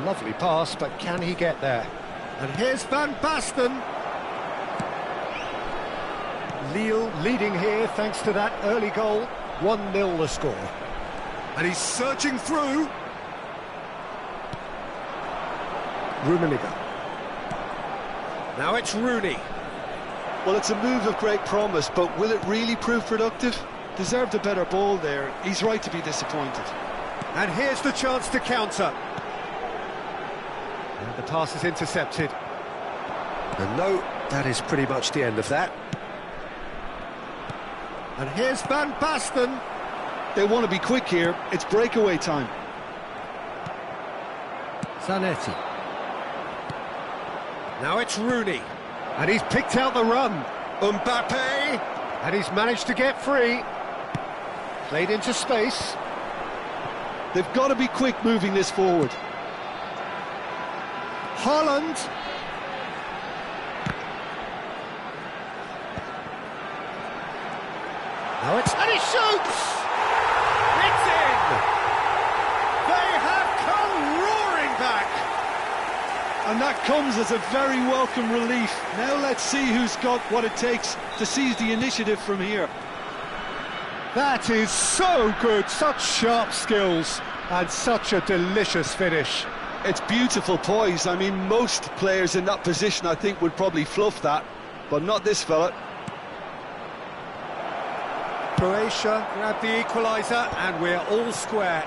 Lovely pass, but can he get there? And here's Van Basten. Lille leading here thanks to that early goal. 1-0 the score. And he's searching through. Rummenigge. Now it's Rooney. Well, it's a move of great promise, but will it really prove productive? Deserved a better ball there. He's right to be disappointed. And here's the chance to counter. And the pass is intercepted. And no, that is pretty much the end of that. And here's Van Basten. They want to be quick here. It's breakaway time. Zanetti. Now it's Rooney. And he's picked out the run. Mbappe. And he's managed to get free. Played into space. They've got to be quick moving this forward. Haaland. Now it's... and he shoots! It's in! They have come roaring back! And that comes as a very welcome relief. Now let's see who's got what it takes to seize the initiative from here. That is so good, such sharp skills, and such a delicious finish. It's beautiful poise. I mean, most players in that position, I think, would probably fluff that, but not this fella. Croatia grab the equaliser, and we're all square.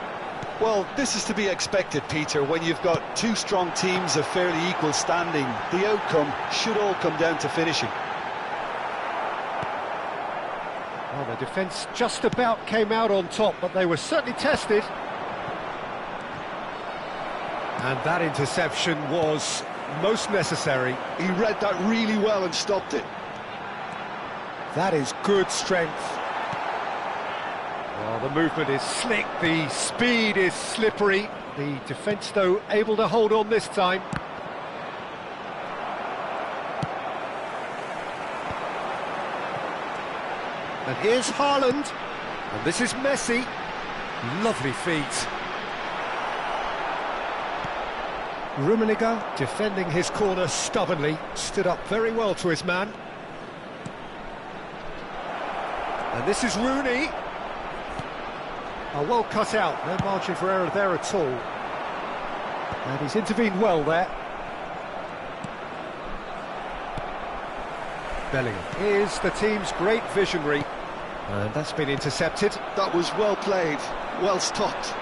Well, this is to be expected, Peter. When you've got two strong teams of fairly equal standing, the outcome should all come down to finishing. Well, the defence just about came out on top, but they were certainly tested. And that interception was most necessary. He read that really well and stopped it. That is good strength. Well, the movement is slick, the speed is slippery. The defence, though, able to hold on this time. And here's Haaland. And this is Messi. Lovely feet. Rummenigge defending his corner stubbornly, stood up very well to his man. And this is Rooney. Well cut out, no margin for error there at all. And he's intervened well there. Bellingham is the team's great visionary. And that's been intercepted. That was well played, well stopped.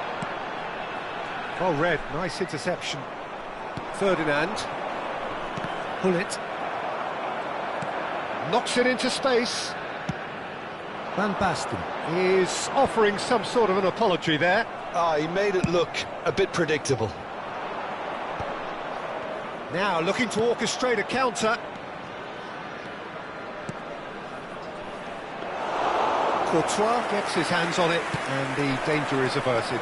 Well read, nice interception. Ferdinand. Pull it. Knocks it into space. Van Basten is offering some sort of an apology there. He made it look a bit predictable. Now looking to orchestrate a counter. Courtois gets his hands on it and the danger is averted.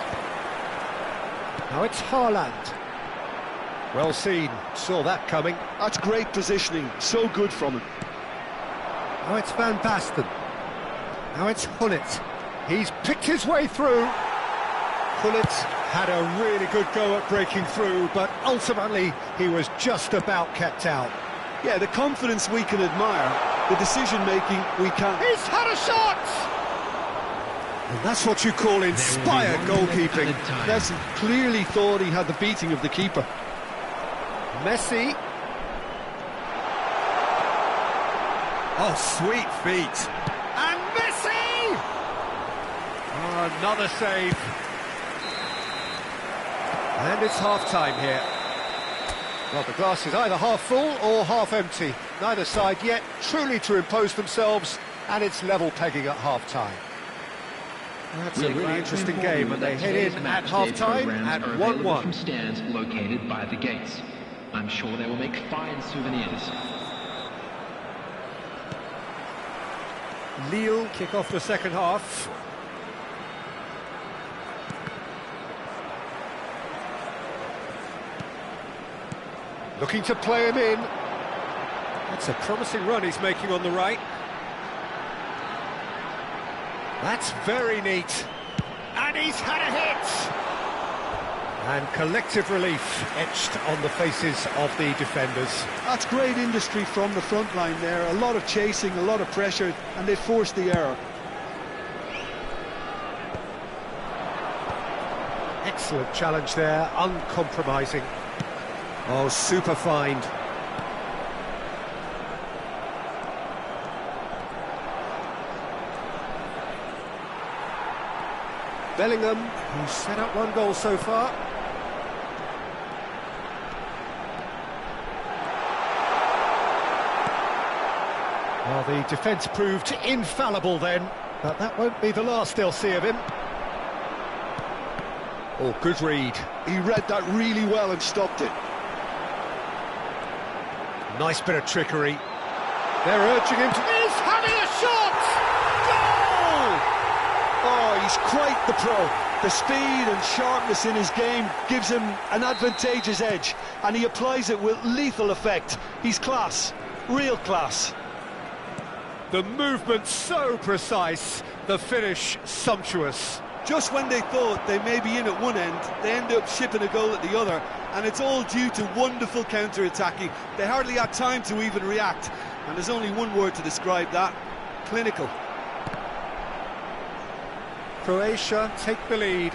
Now it's Haaland. Well seen, saw that coming. That's great positioning, so good from him. Now it's Van Basten. Now it's Gullit. He's picked his way through. Gullit had a really good go at breaking through, but ultimately he was just about kept out. Yeah, the confidence we can admire, the decision-making we can't. He's had a shot! And that's what you call inspired goalkeeping. Messi clearly thought he had the beating of the keeper. Messi. Oh, sweet feet. And Messi! Oh, another save. And it's half-time here. Well, the glass is either half full or half empty. Neither side yet truly to impose themselves, and it's level pegging at half-time. That's a really interesting game, and they head in at half-time at 1-1. From stands located by the gates. I'm sure they will make fine souvenirs. Lille kick off the second half. Looking to play him in. That's a promising run he's making on the right. That's very neat. And he's had a hit! And collective relief etched on the faces of the defenders. That's great industry from the front line there. A lot of chasing, a lot of pressure, and they forced the error. Excellent challenge there, uncompromising. Oh, super find. Bellingham, who's set up one goal so far. Well, the defence proved infallible then, but that won't be the last they'll see of him. Oh, good read. He read that really well and stopped it. Nice bit of trickery. They're urging him to... He's having a shot! Goal! Oh, he's quite the pro. The speed and sharpness in his game gives him an advantageous edge, and he applies it with lethal effect. He's class, real class. The movement so precise, the finish sumptuous. Just when they thought they may be in at one end, they end up shipping a goal at the other, and it's all due to wonderful counter-attacking. They hardly had time to even react, and there's only one word to describe that: clinical. Croatia take the lead.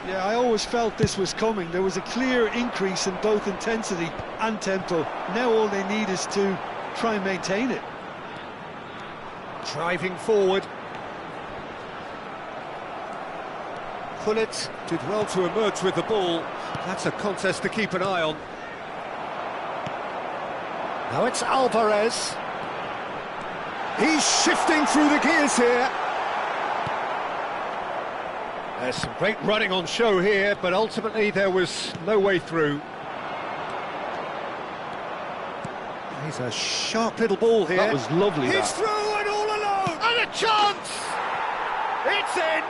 Yeah, I always felt this was coming. There was a clear increase in both intensity and tempo. Now all they need is to try and maintain it. Driving forward. Gullit did well to emerge with the ball. That's a contest to keep an eye on. Now it's Alvarez. He's shifting through the gears here. There's some great running on show here, but ultimately there was no way through. He's a sharp little ball here. That was lovely. He's through and all alone! And a chance! It's in!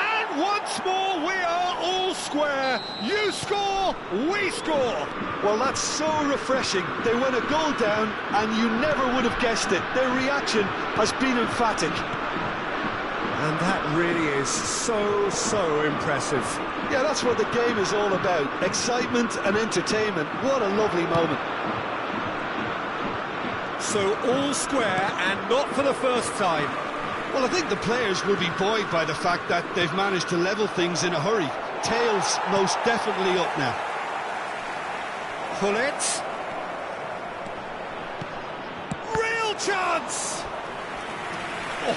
And once more we are all square. You score, we score. Well, that's so refreshing. They went a goal down and you never would have guessed it. Their reaction has been emphatic. And that really is so impressive. Yeah, that's what the game is all about. Excitement and entertainment. What a lovely moment. So all square and not for the first time. Well, I think the players will be buoyed by the fact that they've managed to level things in a hurry. Tails most definitely up now. Gullit. Real chance! Oh,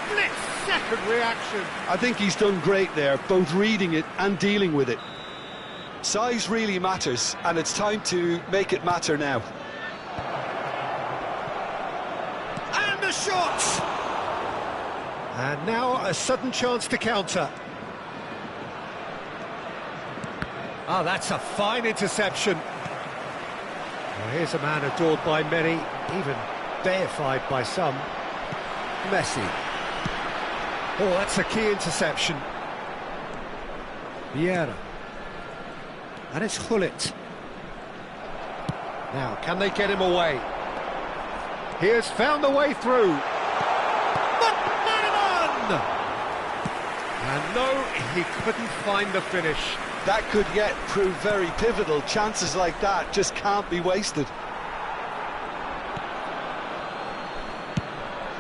split-second reaction. I think he's done great there, both reading it and dealing with it. Size really matters, and it's time to make it matter now. And the shot! And now a sudden chance to counter. Oh, that's a fine interception. Well, here's a man adored by many, even deified by some. Messi. Oh, that's a key interception. Vieira. And it's Hullet. Now, can they get him away? He has found the way through. And no, he couldn't find the finish. That could yet prove very pivotal. Chances like that just can't be wasted.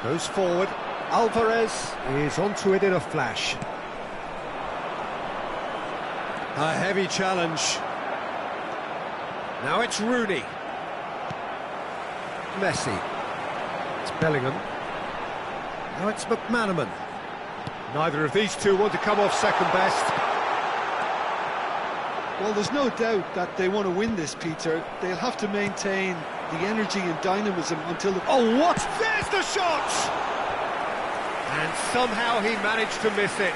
Goes forward. Alvarez is onto it in a flash. A heavy challenge. Now it's Rooney. Messi. It's Bellingham. Now it's McManaman. Neither of these two want to come off second best. Well, there's no doubt that they want to win this, Peter. They'll have to maintain the energy and dynamism until the... Oh, what? There's the shot! And somehow he managed to miss it.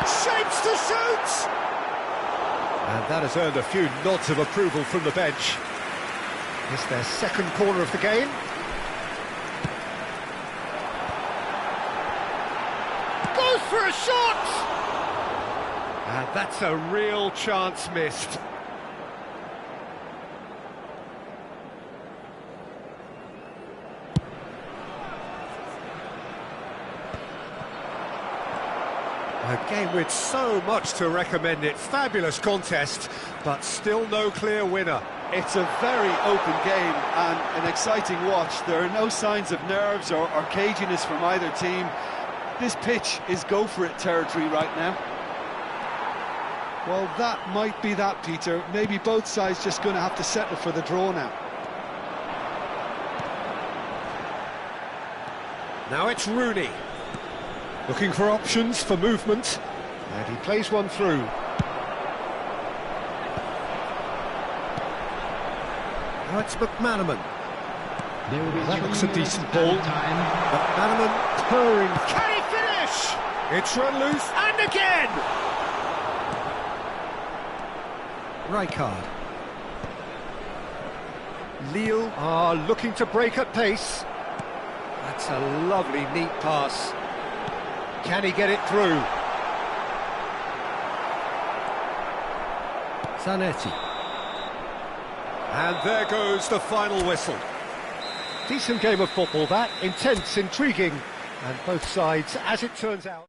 Shapes to shoot! And that has earned a few nods of approval from the bench. It's their second corner of the game. Goes for a shot! And that's a real chance missed. A game with so much to recommend it. Fabulous contest, but still no clear winner. It's a very open game and an exciting watch. There are no signs of nerves or caginess from either team. This pitch is go-for-it territory right now. Well, that might be that, Peter. Maybe both sides just going to have to settle for the draw now. Now it's Rooney. Looking for options for movement. And he plays one through. Now it's McManaman. That looks a decent ball. McManaman purring. Can he finish? It's run loose, and again! Rijkaard. Lille are looking to break at pace. That's a lovely, neat pass. Can he get it through? Zanetti. And there goes the final whistle. Decent game of football that, intense, intriguing, and both sides, as it turns out.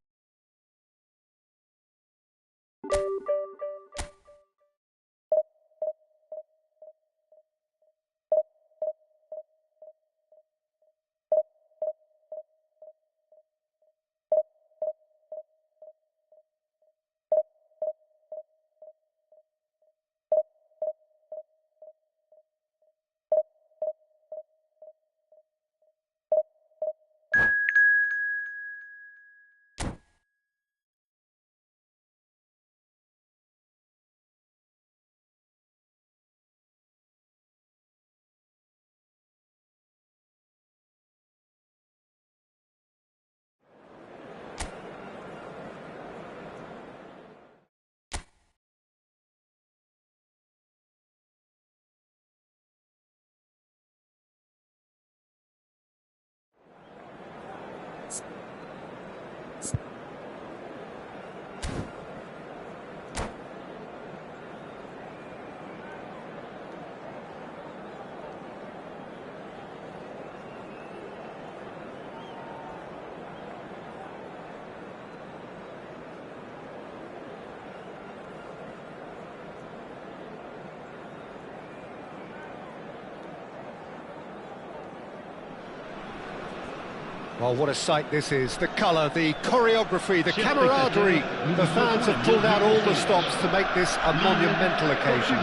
Well, what a sight this is. The colour, the choreography, the camaraderie. The fans have pulled out all the stops to make this a monumental occasion.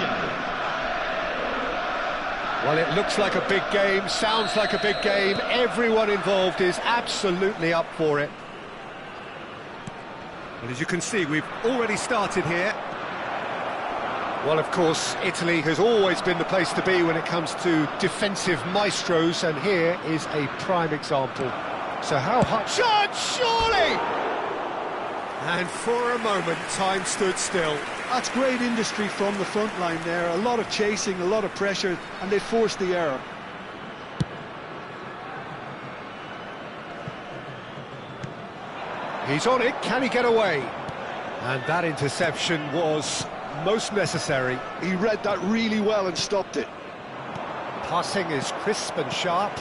Well, it looks like a big game, sounds like a big game. Everyone involved is absolutely up for it. Well, as you can see, we've already started here. Well, of course, Italy has always been the place to be when it comes to defensive maestros, and here is a prime example. So how hard... Shot, surely! And for a moment, time stood still. That's great industry from the front line there. A lot of chasing, a lot of pressure, and they forced the error. He's on it, can he get away? And that interception was most necessary. He read that really well and stopped it. Passing is crisp and sharp.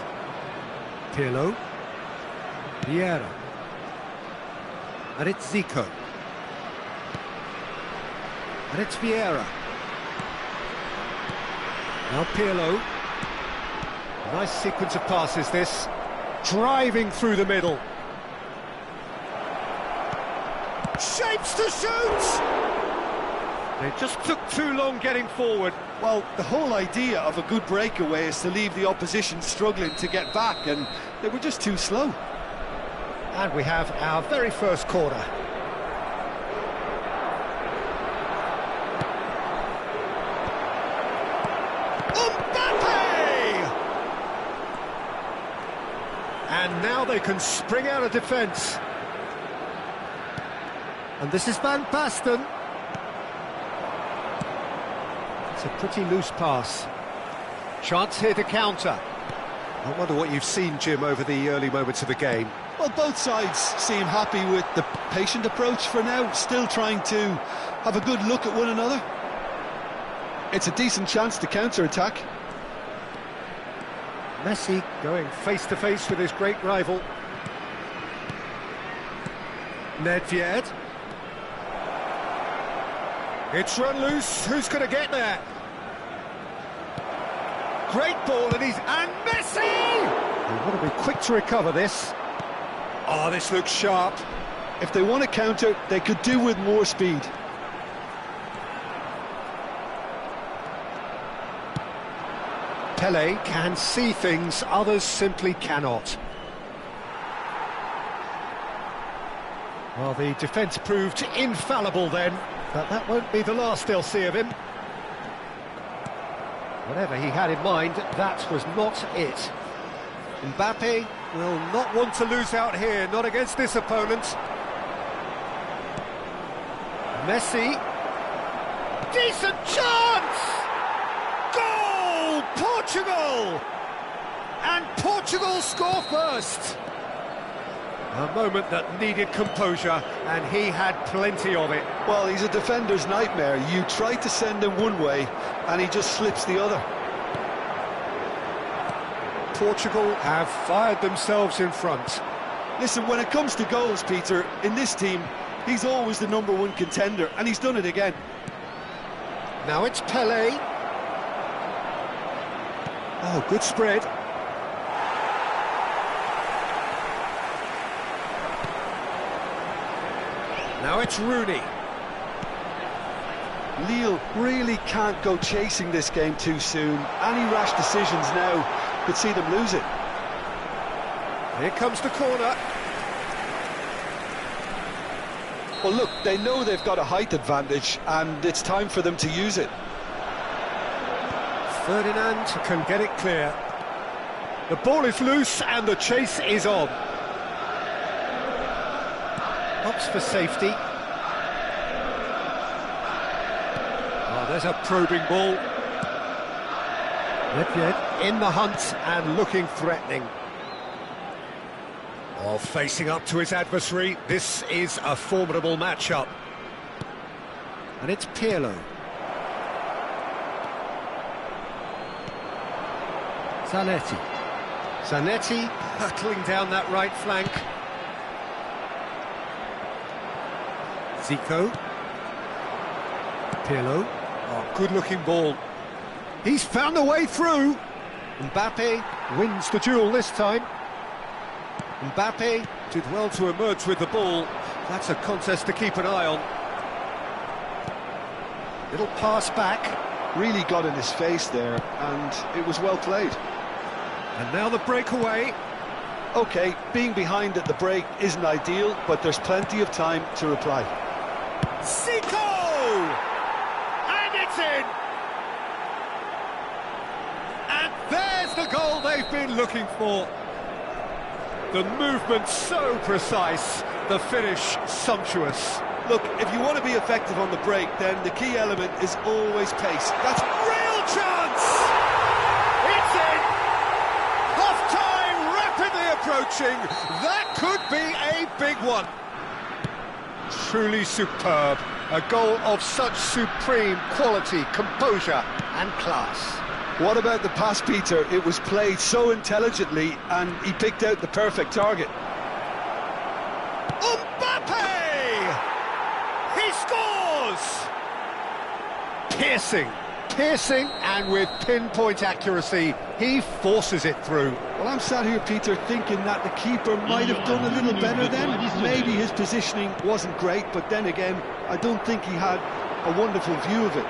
Pirlo. Vieira. And it's Zico. And it's Vieira. Now Pirlo. Nice sequence of passes this. Driving through the middle. Shapes to shoot! They just took too long getting forward. Well, the whole idea of a good breakaway is to leave the opposition struggling to get back, and they were just too slow. And we have our very first corner. Mbappe! And now they can spring out of defence. And this is Van Basten. It's a pretty loose pass. Chance here to counter. I wonder what you've seen, Jim, over the early moments of the game. Well, both sides seem happy with the patient approach for now, still trying to have a good look at one another. It's a decent chance to counter-attack. Messi going face-to-face with his great rival. Nedved. It's run loose, who's going to get there? Great ball, and Messi! They want to be quick to recover this. Oh, this looks sharp. If they want to counter, they could do with more speed. Pele can see things others simply cannot. Well, the defence proved infallible then, but that won't be the last they'll see of him. Whatever he had in mind, that was not it. Mbappe will not want to lose out here, not against this opponent. Messi. Decent chance! Goal! Portugal! And Portugal score first. A moment that needed composure, and he had plenty of it. Well, he's a defender's nightmare. You try to send him one way, and he just slips the other. Portugal have fired themselves in front. Listen, when it comes to goals, Peter, in this team, he's always the #1 contender, and he's done it again. Now it's Pele. Oh, good spread. Now it's Rooney. Lille really can't go chasing this game too soon. Any rash decisions now could see them lose it. Here comes the corner. Well, look, they know they've got a height advantage, and it's time for them to use it. Ferdinand can get it clear. The ball is loose, and the chase is on. Opts for safety. Oh, there's a probing ball. Nedved in the hunt and looking threatening. Oh, facing up to his adversary, this is a formidable matchup. And it's Pirlo. Zanetti. Zanetti hurtling down that right flank. Zico. Pirlo. Oh, good-looking ball. He's found a way through. Mbappe wins the duel this time. Mbappe did well to emerge with the ball. That's a contest to keep an eye on. Little pass back. Really got in his face there, and it was well played. And now the breakaway. OK, being behind at the break isn't ideal, but there's plenty of time to reply. Zico! And it's in! And there's the goal they've been looking for. The movement so precise, the finish sumptuous. Look, if you want to be effective on the break, then the key element is always pace. That's Real chance! It's in! Half-time rapidly approaching. That could be a big one. Truly superb. A goal of such supreme quality, composure and class. What about the pass, Peter? It was played so intelligently and he picked out the perfect target. Mbappe! He scores! Piercing, and with pinpoint accuracy, he forces it through. Well, I'm sat here, Peter, thinking that the keeper might have done a little better then. Maybe his positioning wasn't great, but then again, I don't think he had a wonderful view of it.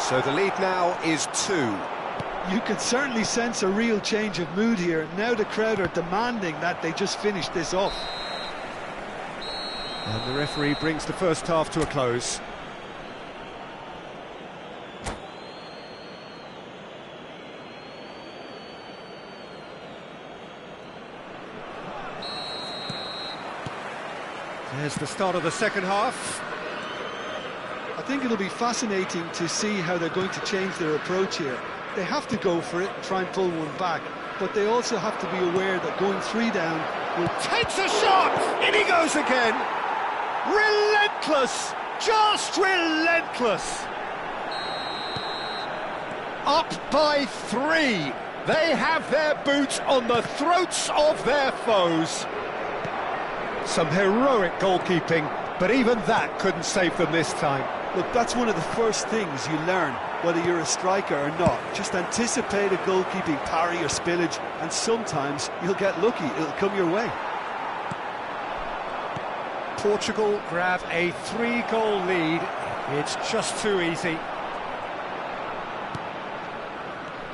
So the lead now is 2. You can certainly sense a real change of mood here. Now the crowd are demanding that they just finish this off. And the referee brings the first half to a close. There's the start of the second half. I think it'll be fascinating to see how they're going to change their approach here. They have to go for it and try and pull one back, but they also have to be aware that going 3 down will... Takes a shot! In he goes again! Relentless! Just relentless! Up by 3! They have their boots on the throats of their foes. Some heroic goalkeeping, but even that couldn't save them this time. Look, that's one of the first things you learn, whether you're a striker or not. Just anticipate a goalkeeping parry or spillage, and sometimes you'll get lucky, it'll come your way. Portugal grab a 3-goal lead. It's just too easy.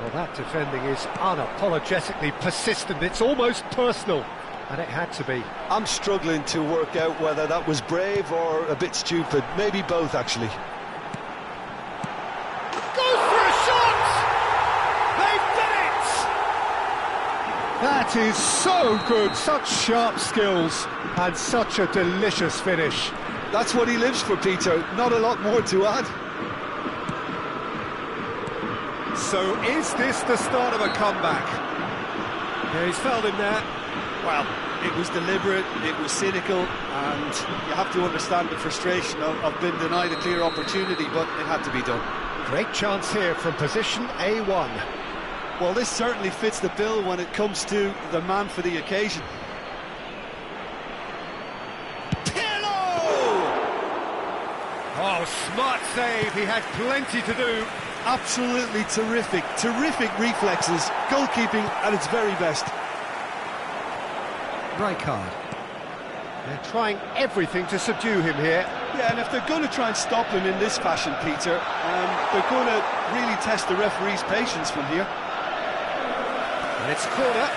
Well, that defending is unapologetically persistent. It's almost personal, and it had to be. I'm struggling to work out whether that was brave or a bit stupid. Maybe both, actually. Goes for a shot! They've done it! That is so good. Such sharp skills and such a delicious finish. That's what he lives for, Peter. Not a lot more to add. So is this the start of a comeback? Yeah, he's fouled him there. Well, it was deliberate, it was cynical, and you have to understand the frustration of being denied a clear opportunity, but it had to be done. Great chance here from position A1. Well, this certainly fits the bill when it comes to the man for the occasion. Oh, smart save, he had plenty to do. Absolutely terrific reflexes, goalkeeping at its very best. Rijkaard. They're trying everything to subdue him here. Yeah, and if they're going to try and stop him in this fashion, Peter, they're going to really test the referee's patience from here. And it's a corner.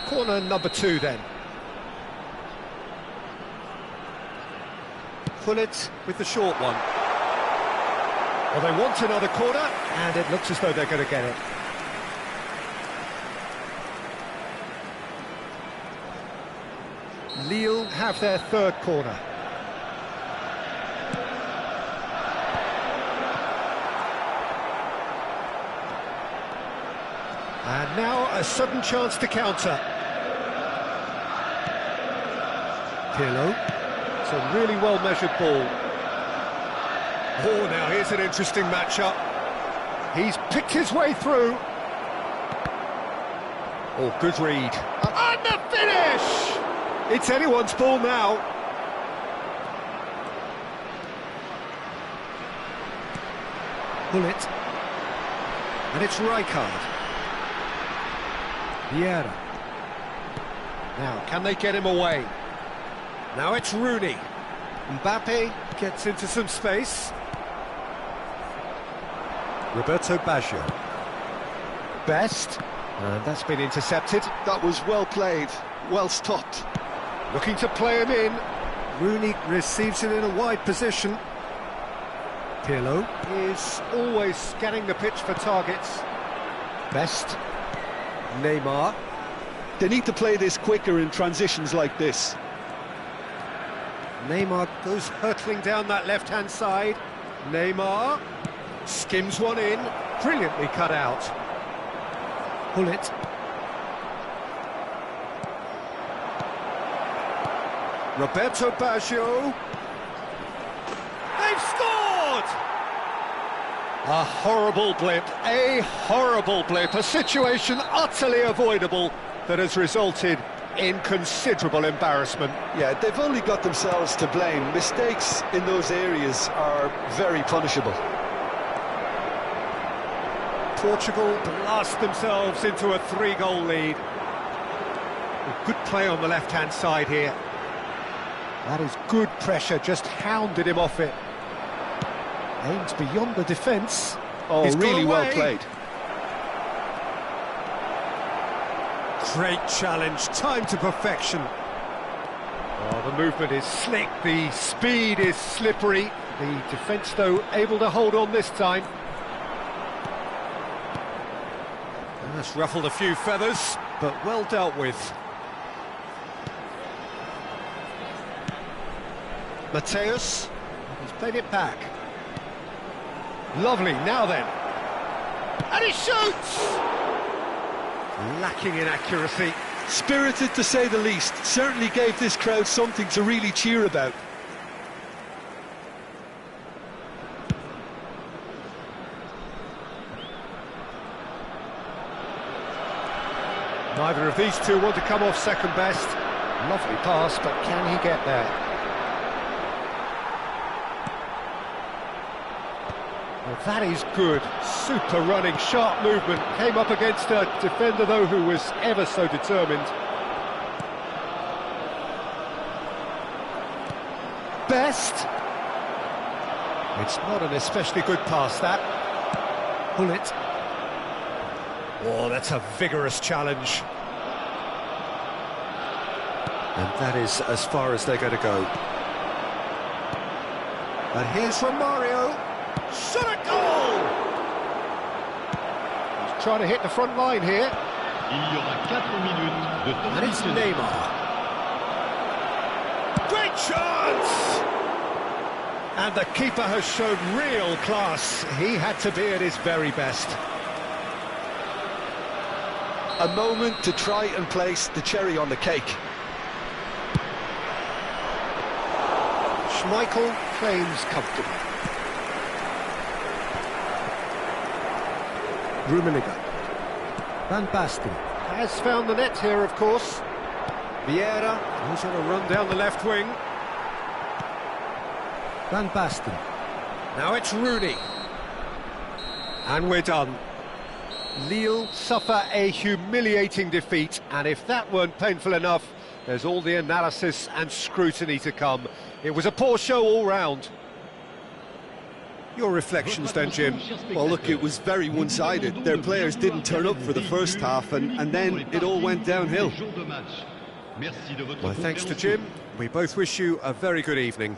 Corner number 2 then. Gullit with the short one. Well, they want another corner, and it looks as though they're going to get it. Lille have their 3rd corner. And now a sudden chance to counter. Pirlo. It's a really well-measured ball. Oh, now here's an interesting matchup. He's picked his way through. Oh, good read. And the finish! It's anyone's ball now. Gullit. And it's Rijkaard. Vieira. Now, can they get him away? Now it's Rooney. Mbappe gets into some space. Roberto Baggio. Best. And that's been intercepted. That was well played, well stopped. Looking to play him in. Rooney receives it in a wide position. Pirlo is always scanning the pitch for targets. Best. Neymar. They need to play this quicker in transitions like this. Neymar goes hurtling down that left-hand side. Neymar skims one in. Brilliantly cut out. Bullet. Roberto Baggio. They've scored! A horrible blip, a situation utterly avoidable that has resulted in considerable embarrassment. Yeah, they've only got themselves to blame. Mistakes in those areas are very punishable. Portugal blast themselves into a 3-goal lead. A good play on the left-hand side here. That is good pressure, just hounded him off it. Aims beyond the defence. Oh, He's really well played. Great challenge, time to perfection. Oh, the movement is slick, the speed is slippery. The defence, though, able to hold on this time. That's ruffled a few feathers, but well dealt with. Mateus, he's played it back. Lovely, now then. And he shoots! Lacking in accuracy. Spirited to say the least, certainly gave this crowd something to really cheer about. Neither of these two want to come off second best. Lovely pass, but can he get there? Well, that is good. Super running, sharp movement. Came up against a defender, though, who was ever so determined. Best. It's not an especially good pass, that. Bullet. Oh, that's a vigorous challenge. And that is as far as they're going to go. And here's from Mario. Shot a goal! He's trying to hit the front line here. Il y aura 4 minutes de temps And it's additionnel. Neymar. Great chance! And the keeper has shown real class. He had to be at his very best. A moment to try and place the cherry on the cake. Schmeichel claims comfortably. Rummenigge. Van Basten has found the net here, of course. Vieira goes on a run down the left wing. Van Basten. Now it's Rooney. And we're done. Lille suffer a humiliating defeat, and if that weren't painful enough, there's all the analysis and scrutiny to come. It was a poor show all round. Your reflections then, Jim? Well, look, it was very one-sided. Their players didn't turn up for the first half, and then it all went downhill. My thanks to Jim. We both wish you a very good evening.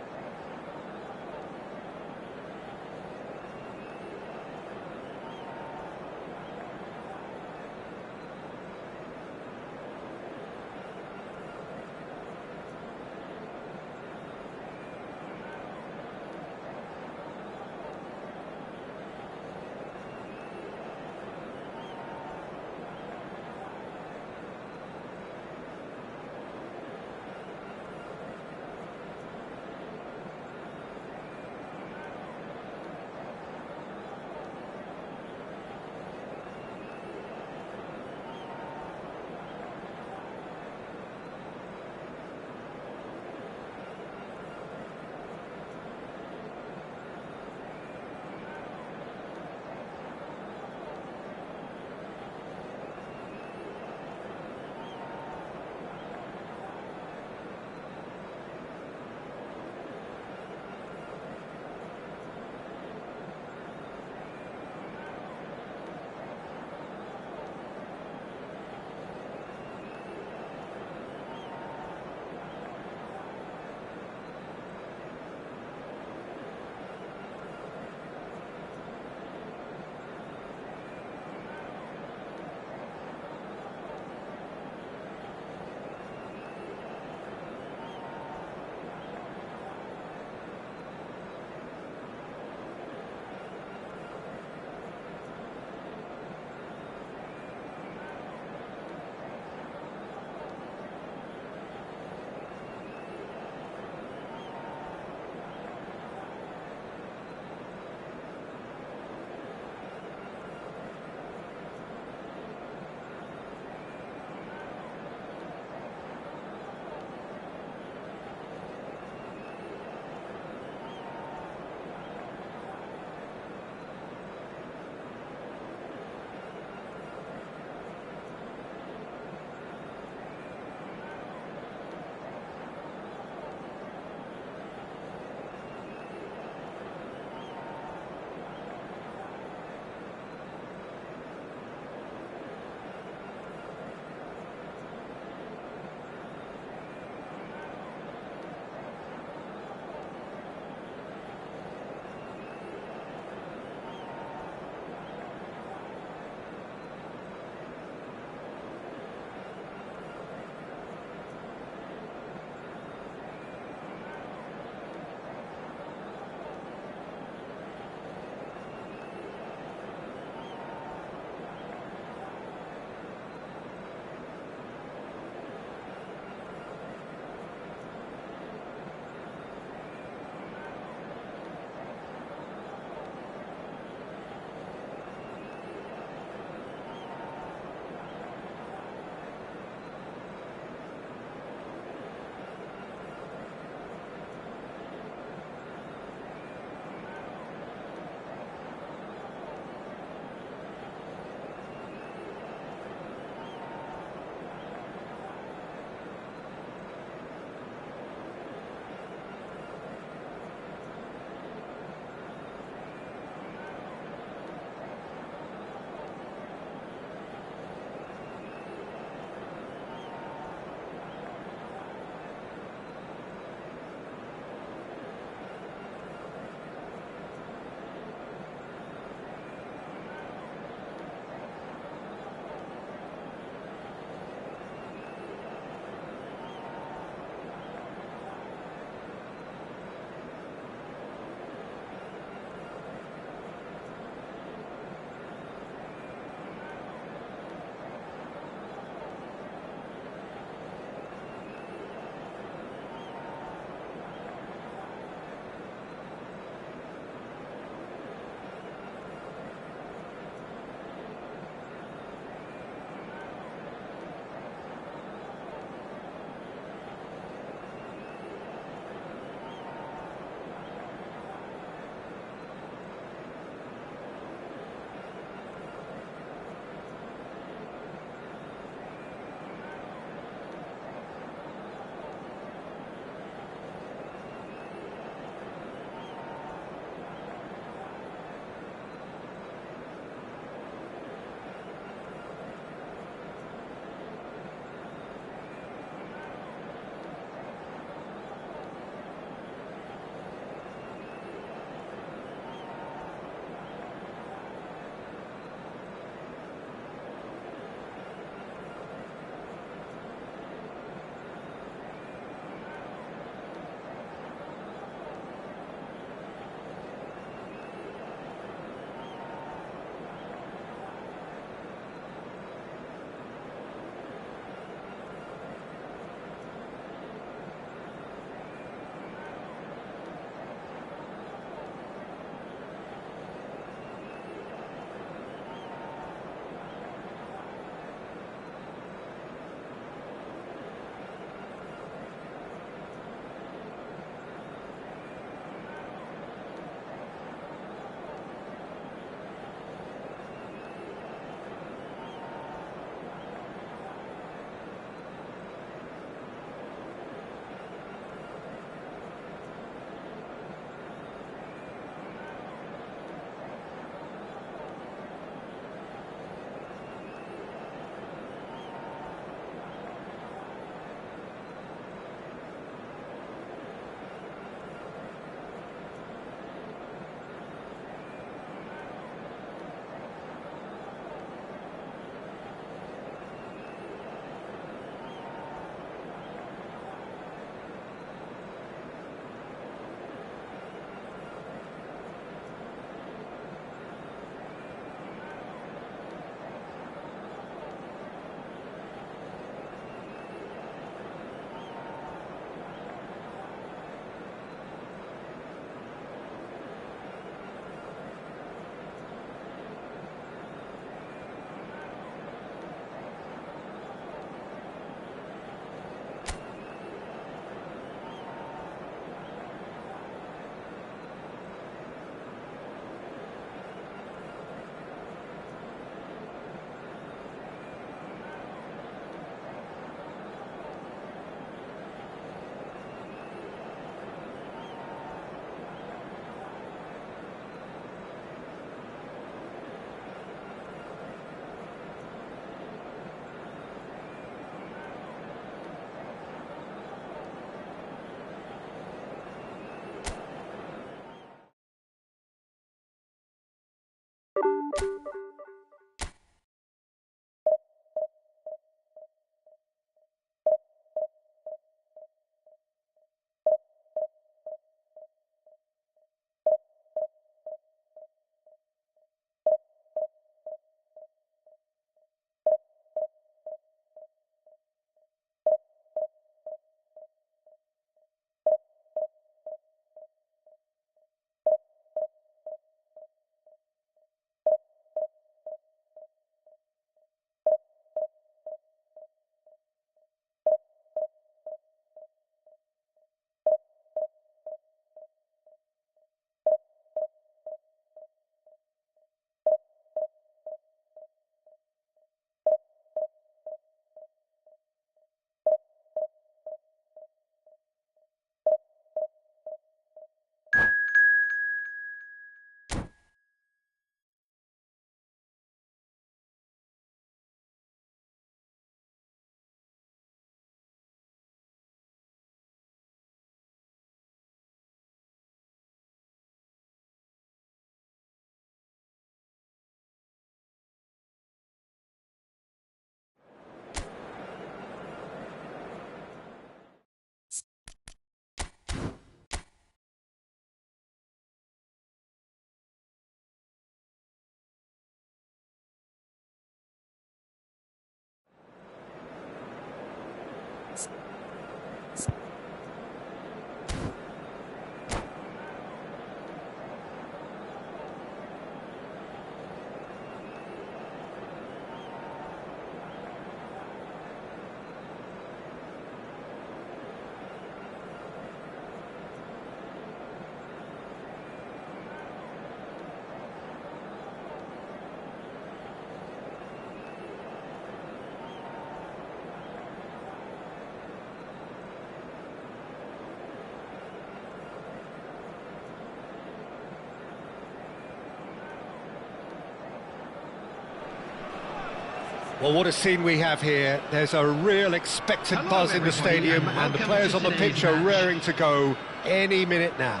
Well, what a scene we have here. There's a real expected buzz in the stadium, and the players on the pitch are raring to go any minute now.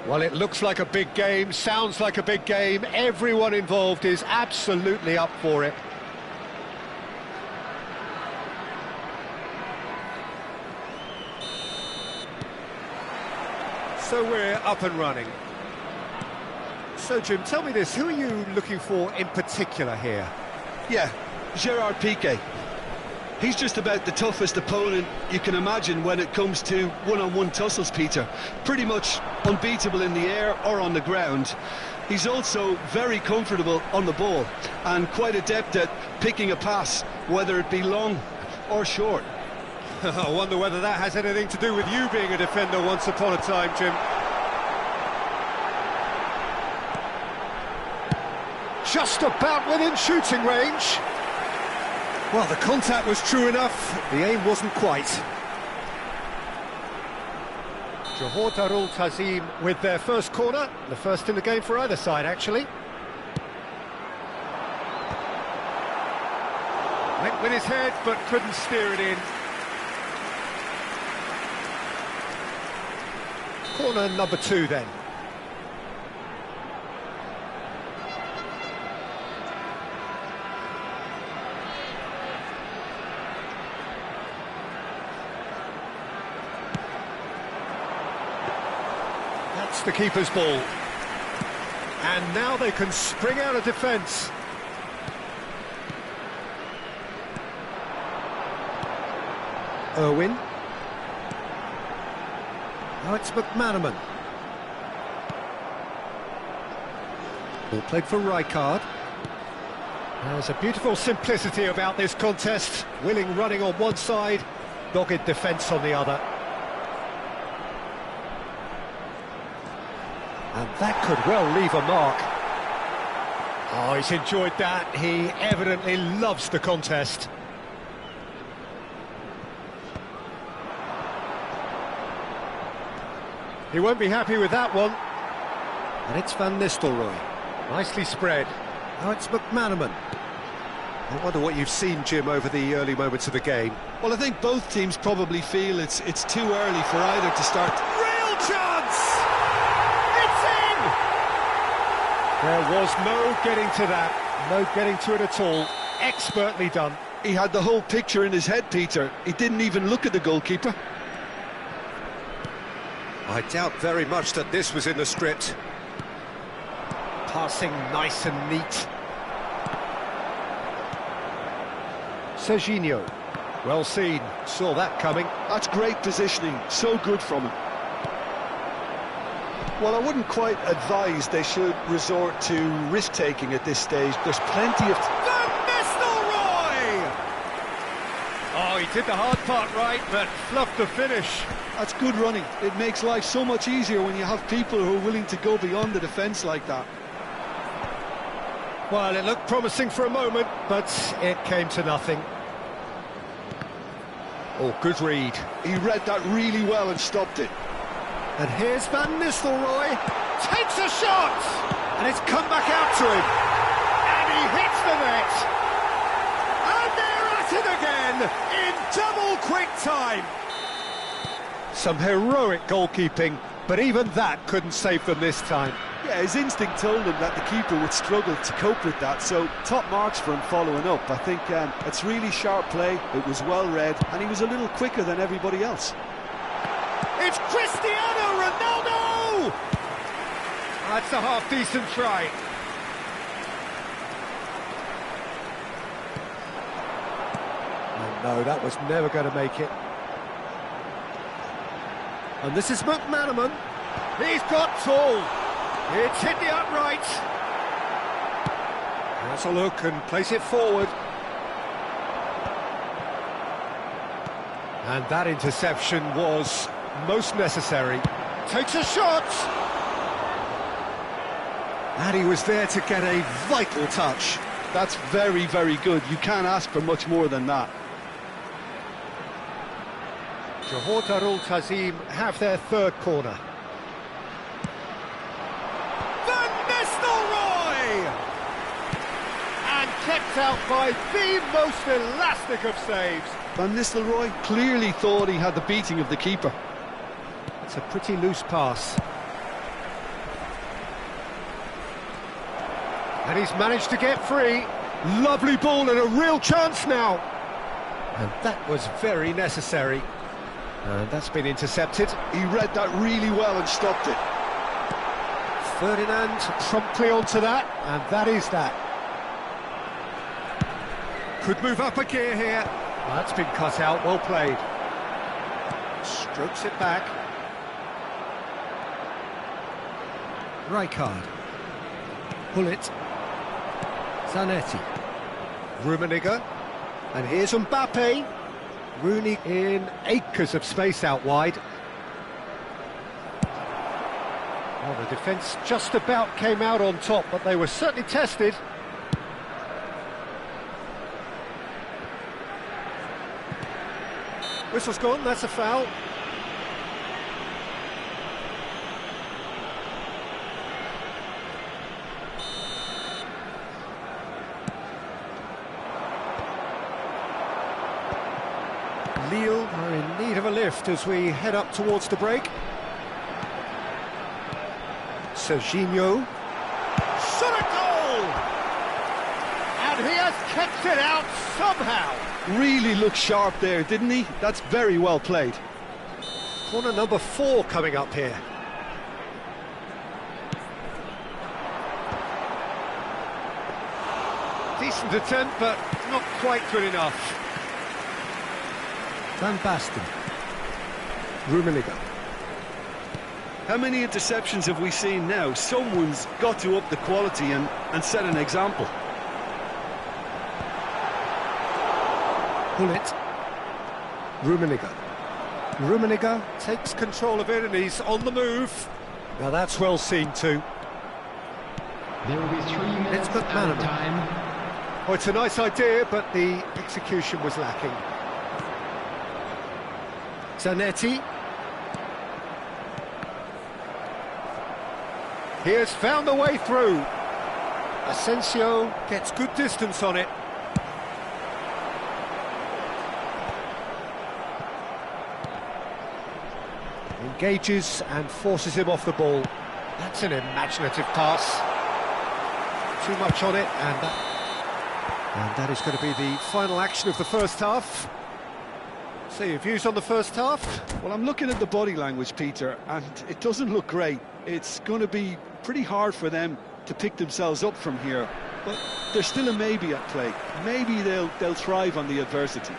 Well, it looks like a big game, sounds like a big game. Everyone involved is absolutely up for it. So we're up and running. So, Jim, tell me this, who are you looking for in particular here? Yeah, Gerard Piqué. He's just about the toughest opponent you can imagine when it comes to one-on-one tussles, Peter. Pretty much unbeatable in the air or on the ground. He's also very comfortable on the ball and quite adept at picking a pass, whether it be long or short. I wonder whether that has anything to do with you being a defender once upon a time, Jim. Just about within shooting range. Well, the contact was true enough, the aim wasn't quite. Johor Darul Tazim with their first corner, the first in the game for either side, actually. Went with his head, but couldn't steer it in. Corner number 2 then. That's the keeper's ball. And now they can spring out of defence. Irwin. Now it's McManaman. Ball played for Rijkaard. There's a beautiful simplicity about this contest. Willing running on one side, dogged defence on the other. And that could well leave a mark. Oh, he's enjoyed that. He evidently loves the contest. He won't be happy with that one. And it's Van Nistelrooy. Nicely spread. Now it's McManaman. I wonder what you've seen, Jim, over the early moments of the game. Well, I think both teams probably feel it's too early for either to start. Real chance! It's in! There was no getting to that. No getting to it at all. Expertly done. He had the whole picture in his head, Peter. He didn't even look at the goalkeeper. I doubt very much that this was in the script. Passing nice and neat. Serginho. Well seen. Saw that coming. That's great positioning. So good from him. Well, I wouldn't quite advise they should resort to risk-taking at this stage. There's plenty of... Van Nistelrooy! Oh, he did the hard part right, but fluffed the finish. That's good running. It makes life so much easier when you have people who are willing to go beyond the defence like that. Well, it looked promising for a moment, but it came to nothing. Oh, good read. He read that really well and stopped it. And here's Van Nistelrooy. Takes a shot! And it's come back out to him. And he hits the net. And they're at it again in double quick time. Some heroic goalkeeping, but even that couldn't save them this time. Yeah, his instinct told him that the keeper would struggle to cope with that, so top marks for him following up. I think it's really sharp play, it was well read, and he was a little quicker than everybody else. It's Cristiano Ronaldo! That's a half-decent try. Oh no, that was never going to make it. And this is McManaman. He's got tall. It's hit the upright. Has a look and place it forward. And that interception was most necessary. Takes a shot. And he was there to get a vital touch. That's very, very good. You can't ask for much more than that. Johor Darul Tazim have their third corner. Van Nistelrooy! kept out by the most elastic of saves. Van Nistelrooy clearly thought he had the beating of the keeper. It's a pretty loose pass. And he's managed to get free. Lovely ball and a real chance now. And that was very necessary. And that's been intercepted. He read that really well and stopped it. Ferdinand promptly onto that, and that is that. Could move up a gear here. Well, that's been cut out, well played. Strokes it back. Rijkaard. Gullit. Zanetti. Rummenigge. And here's Mbappe. Rooney in acres of space out wide. Well, the defence just about came out on top, but they were certainly tested. Whistle's gone, that's a foul. Lille are in need of a lift as we head up towards the break. Serginho. Shot a goal! And he has kept it out somehow. Really looked sharp there, didn't he? That's very well played. Corner number 4 coming up here. Decent attempt, but not quite good enough. Van Basten. Rummenigge. How many interceptions have we seen now? Someone's got to up the quality and set an example. Gullit. Rummenigge. Rummenigge takes control of it and he's on the move. Now that's well seen too. There will be 3 minutes It's out of time. Oh, it's a nice idea, but the execution was lacking. Zanetti. He has found the way through. Asensio gets good distance on it. Engages and forces him off the ball. That's an imaginative pass. Too much on it, and that is going to be the final action of the first half. So your views on the first half? Well, I'm looking at the body language, Peter, and it doesn't look great. It's going to be pretty hard for them to pick themselves up from here, but there's still a maybe at play. Maybe they'll thrive on the adversity.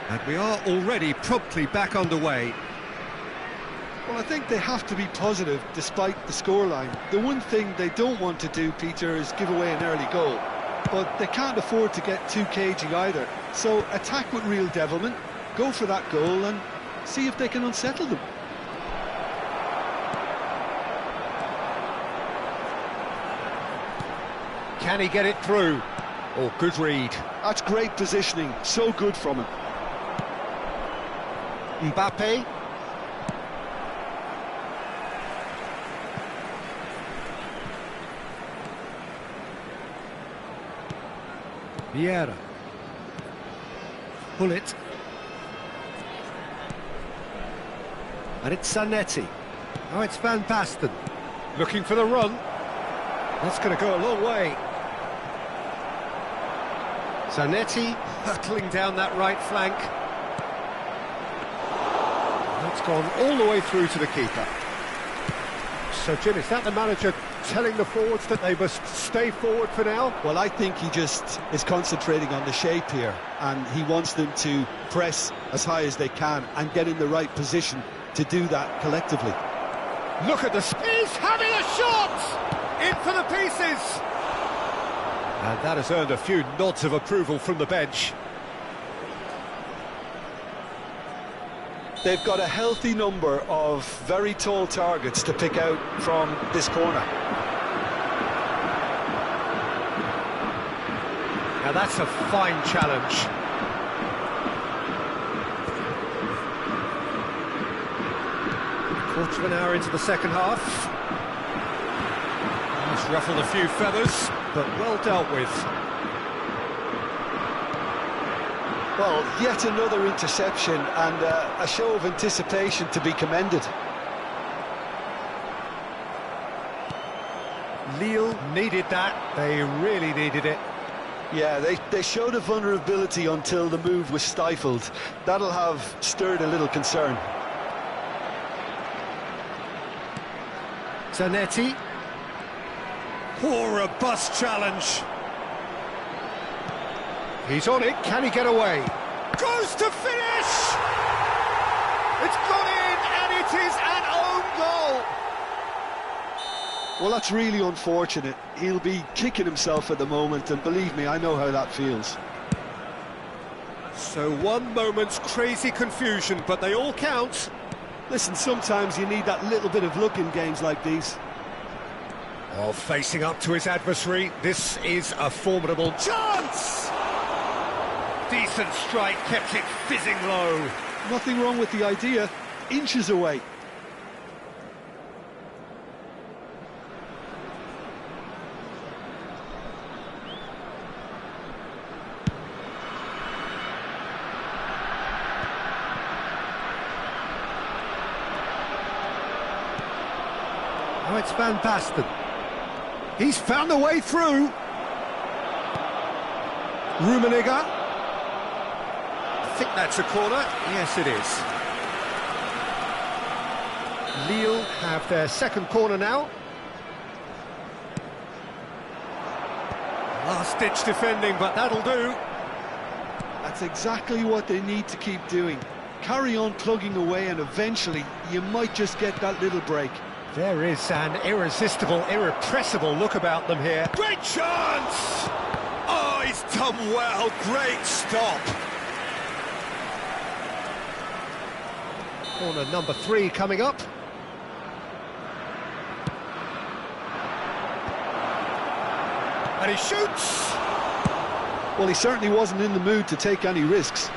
And we are already promptly back underway. Well, I think they have to be positive despite the scoreline. The one thing they don't want to do, Peter, is give away an early goal. But they can't afford to get too cagey either. So attack with real devilment, go for that goal and see if they can unsettle them. Can he get it through? Oh, good read. That's great positioning, so good from him. Mbappe. Vieira. Gullit. And it's Zanetti. Oh, it's Van Basten. Looking for the run. That's going to go a long way. Zanetti hurtling down that right flank. That's gone all the way through to the keeper. So, Jim, is that the manager telling the forwards that they must stay forward for now? Well, I think he just is concentrating on the shape here, and he wants them to press as high as they can and get in the right position to do that collectively. Look at the he's having a shot! In for the pieces! And that has earned a few nods of approval from the bench. They've got a healthy number of very tall targets to pick out from this corner. Now that's a fine challenge. Quarter of an hour into the second half. He's ruffled a few feathers, but well dealt with. Well, yet another interception and a show of anticipation to be commended. Lille needed that, they really needed it. Yeah, they showed a vulnerability until the move was stifled. That'll have stirred a little concern. Zanetti. Poor robust challenge. He's on it, can he get away? Goes to finish! It's gone in, and it is an own goal! Well, that's really unfortunate. He'll be kicking himself at the moment, and believe me, I know how that feels. So one moment's crazy confusion, but they all count. Listen, sometimes you need that little bit of luck in games like these. Oh, facing up to his adversary, this is a formidable chance! Decent strike, kept it fizzing low. Nothing wrong with the idea, inches away. Oh, it's Van Basten. He's found a way through. Rummenigge. I think that's a corner. Yes, it is. Lille have their second corner now. Last-ditch defending, but that'll do. That's exactly what they need to keep doing. Carry on plugging away and eventually you might just get that little break. There is an irresistible, irrepressible look about them here. Great chance! Oh, he's done well. Great stop. Corner number 3 coming up. And he shoots! Well, he certainly wasn't in the mood to take any risks.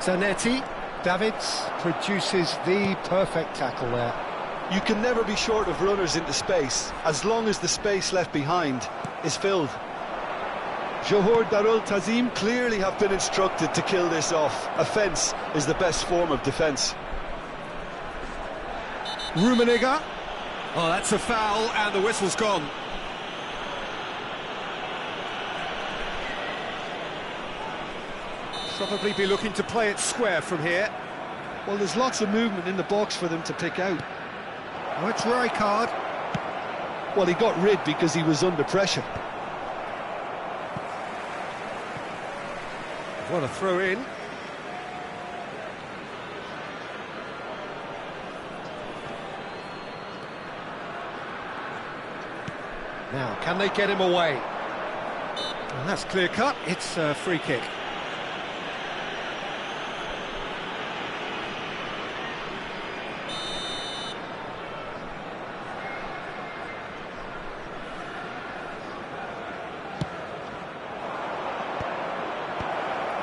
Zanetti. Davids produces the perfect tackle there. You can never be short of runners into space, as long as the space left behind is filled. Johor Darul Tazim clearly have been instructed to kill this off. Offence is the best form of defence. Rummenigge. Oh, that's a foul, and the whistle's gone. Probably be looking to play it square from here. Well, there's lots of movement in the box for them to pick out. Oh, it's Rijkaard. Well, he got rid because he was under pressure. What a throw in. Now, can they get him away? Well, that's clear cut. It's a free kick.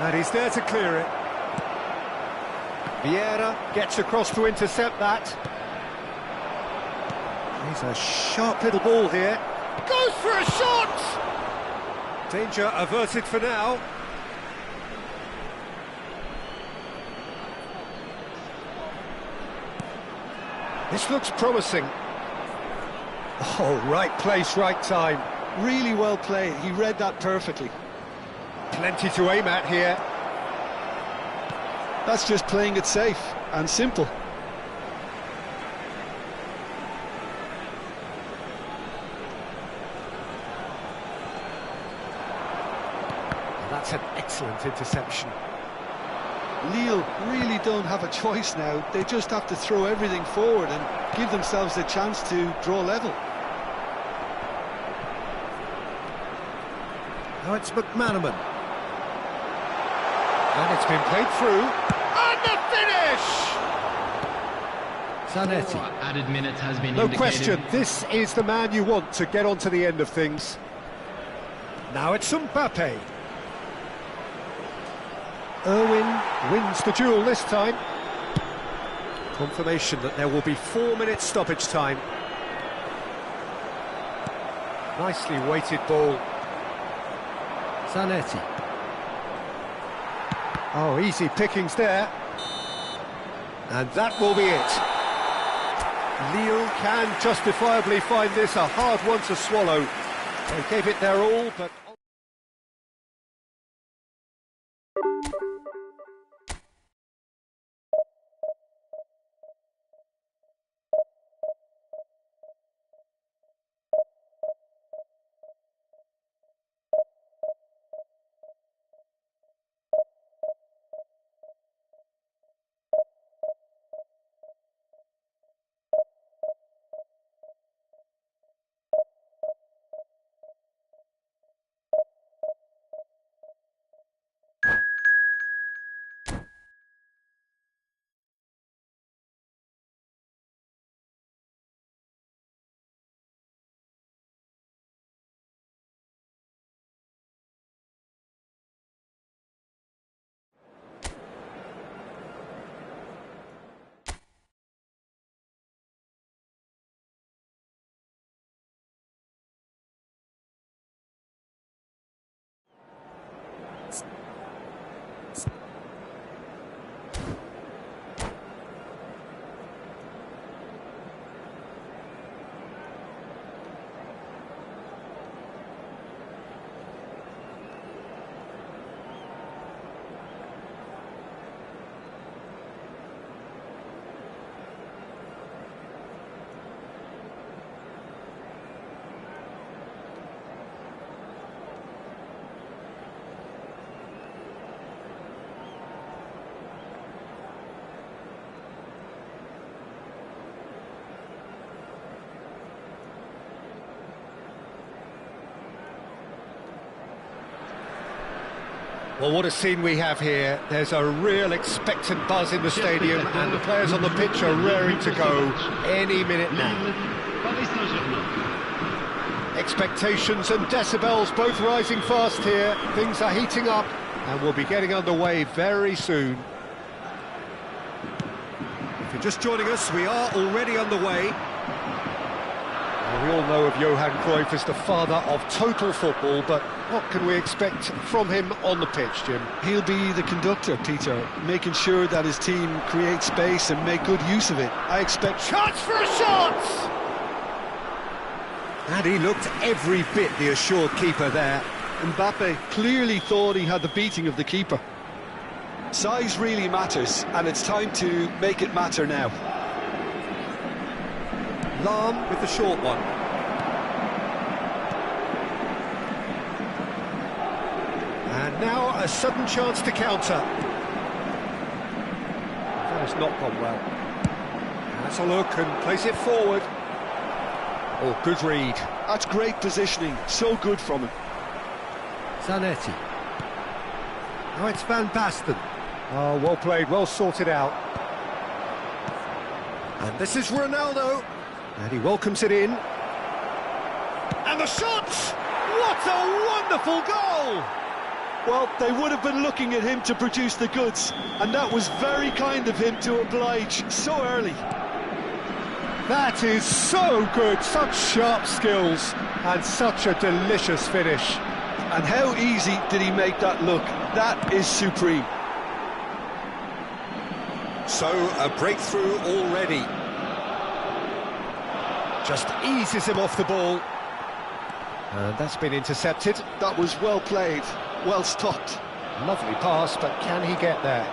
And he's there to clear it. Vieira gets across to intercept that. He's a sharp little ball here. Goes for a shot! Danger averted for now. This looks promising. Oh, right place, right time. Really well played, he read that perfectly. Plenty to aim at here. That's just playing it safe and simple. That's an excellent interception. Lille really don't have a choice now. They just have to throw everything forward and give themselves a chance to draw level. Now it's McManaman. And it's been played through. And the finish! Zanetti. Added minutes has been No indicated. question, this is the man you want to get onto the end of things. Now it's Mbappe. Irwin wins the duel this time. Confirmation that there will be 4 minutes stoppage time. Nicely weighted ball. Zanetti. Oh, easy pickings there. And that will be it. Lille can justifiably find this a hard one to swallow. They gave it their all, but... Well, what a scene we have here. There's a real expectant buzz in the stadium and the players on the pitch are raring to go any minute now. Expectations and decibels both rising fast here. Things are heating up and we'll be getting underway very soon. If you're just joining us, we are already underway. Well, we all know of Johan Cruyff as the father of total football, but what can we expect from him on the pitch, Jim? He'll be the conductor, Peter, making sure that his team create space and make good use of it. I expect... Chance for a shot! And he looked every bit the assured keeper there. Mbappe clearly thought he had the beating of the keeper. Size really matters, and it's time to make it matter now. Lahm with the short one. And now a sudden chance to counter. That has not gone well. That's a look and place it forward. Oh, good read. That's great positioning, so good from him. Zanetti. Now it's Van Basten. Oh, well played, well sorted out. And this is Ronaldo. And he welcomes it in. And the shot! What a wonderful goal! Well, they would have been looking at him to produce the goods, and that was very kind of him to oblige so early. That is so good, such sharp skills, and such a delicious finish. And how easy did he make that look? That is supreme. So, a breakthrough already. Just eases him off the ball. And that's been intercepted. That was well played, well stopped. Lovely pass, but can he get there?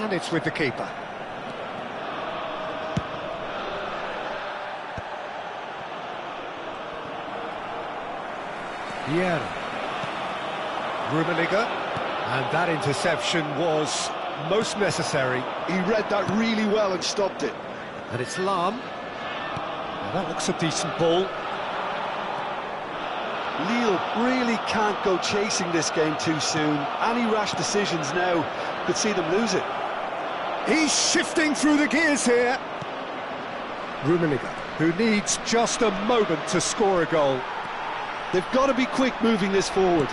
And it's with the keeper. Yeah. Rummenigge. And that interception was most necessary. He read that really well and stopped it. And it's Lahm. That looks a decent ball. Lille really can't go chasing this game too soon. Any rash decisions now could see them lose it. He's shifting through the gears here. Rummenigge, who needs just a moment to score a goal. They've got to be quick moving this forward.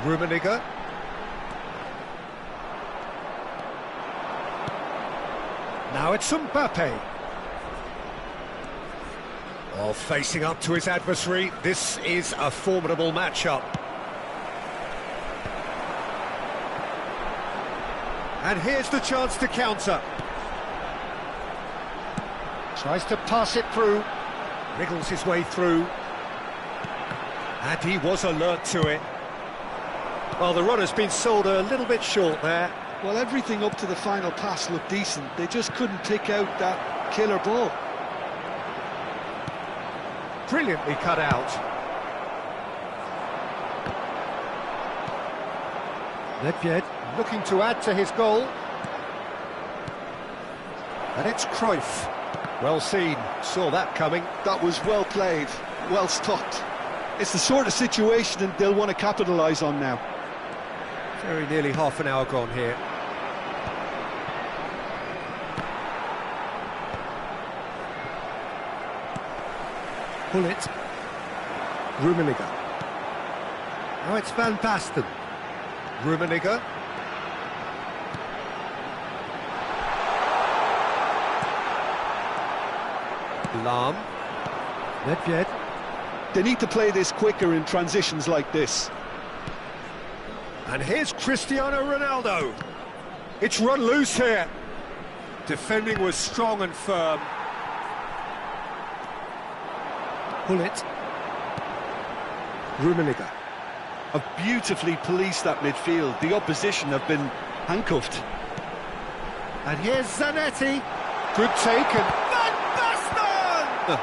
Rummenigge. Now it's Mbappe. Well, facing up to his adversary, this is a formidable matchup. And here's the chance to counter. Tries to pass it through, wriggles his way through. And he was alert to it. Well, the runner's been sold a little bit short there. Well, everything up to the final pass looked decent. They just couldn't pick out that killer ball. Brilliantly cut out. Nedved looking to add to his goal. And it's Cruyff. Well seen, saw that coming. That was well played, well stopped. It's the sort of situation that they'll want to capitalise on now. Very nearly half an hour gone here. Pull it. Rummenigge. Now it's Van Basten. Rummenigge. Lahm. Nedved. They need to play this quicker in transitions like this. And here's Cristiano Ronaldo. It's run loose here. Defending was strong and firm. Pull it. Rummenigge. Have beautifully policed that midfield. The opposition have been handcuffed. And here's Zanetti. Good take and Van Basten!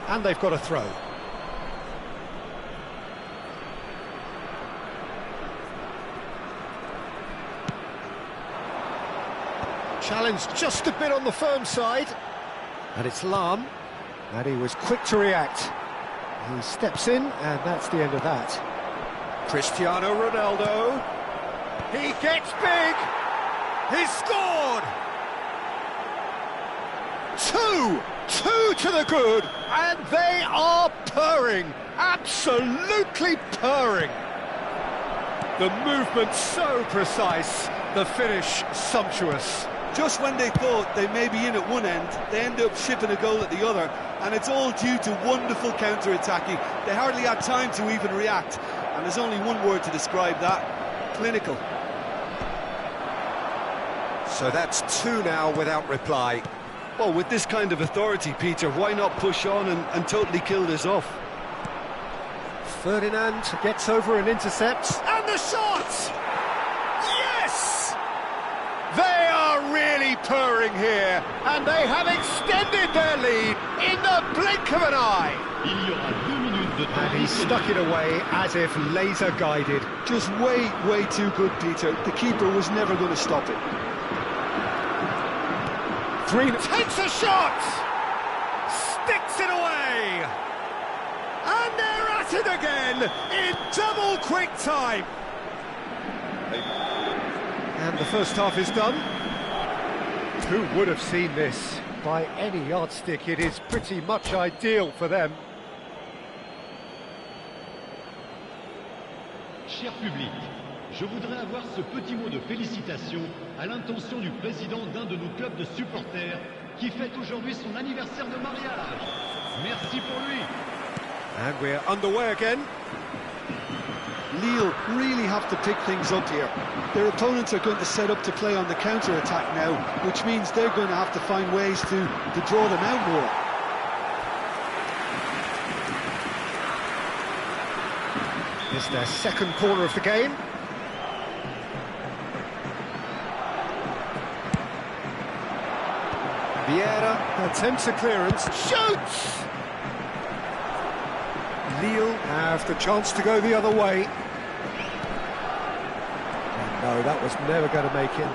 And they've got a throw. Challenge just a bit on the firm side. And it's Lahm. And he was quick to react. He steps in, and that's the end of that. Cristiano Ronaldo. He gets big. He's scored. Two to the good, and they are purring. Absolutely purring. The movement so precise, the finish sumptuous. Just when they thought they may be in at one end, they end up shipping a goal at the other, and it's all due to wonderful counter-attacking. They hardly had time to even react, and there's only one word to describe that: clinical. So that's two now without reply. Well, with this kind of authority, Peter, why not push on and totally kill this off? Ferdinand gets over and intercepts, and the shot! Yes! They are really purring here, and they have extended their lead in the blink of an eye. And he stuck it away as if laser guided. Just way too good, Peter. The keeper was never going to stop it. Three takes a shot, sticks it away, and they're at it again in double quick time. And the first half is done. Who would have seen this? By any yardstick, it is pretty much ideal for them. Cher public, je voudrais avoir ce petit mot de félicitation à l'intention du président d'un de nos clubs de supporters qui fête aujourd'hui son anniversaire de mariage. Merci pour lui. And we're underway again. Lille really have to pick things up here. Their opponents are going to set up to play on the counter-attack now, which means they're going to have to find ways to draw them out more. It's their second corner of the game. Vieira attempts a clearance, shoots! Lille have the chance to go the other way. And no, that was never going to make it.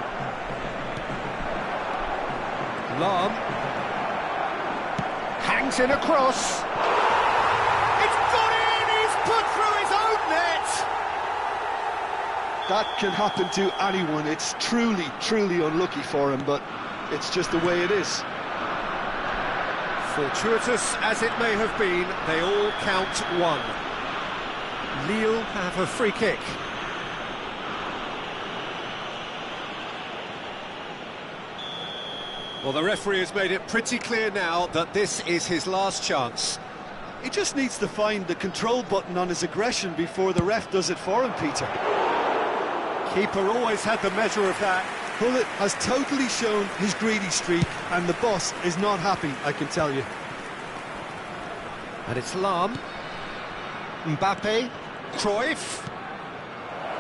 Lahm hangs in across. It's got in! He's put through his own net! That can happen to anyone. It's truly unlucky for him, but it's just the way it is. Fortuitous as it may have been, they all count one. Lille have a free kick. Well, the referee has made it pretty clear now that this is his last chance. He just needs to find the control button on his aggression before the ref does it for him, Peter. Keeper always had the measure of that. Gullit has totally shown his greedy streak, and the boss is not happy, I can tell you. And it's Lahm, Mbappe, Cruyff,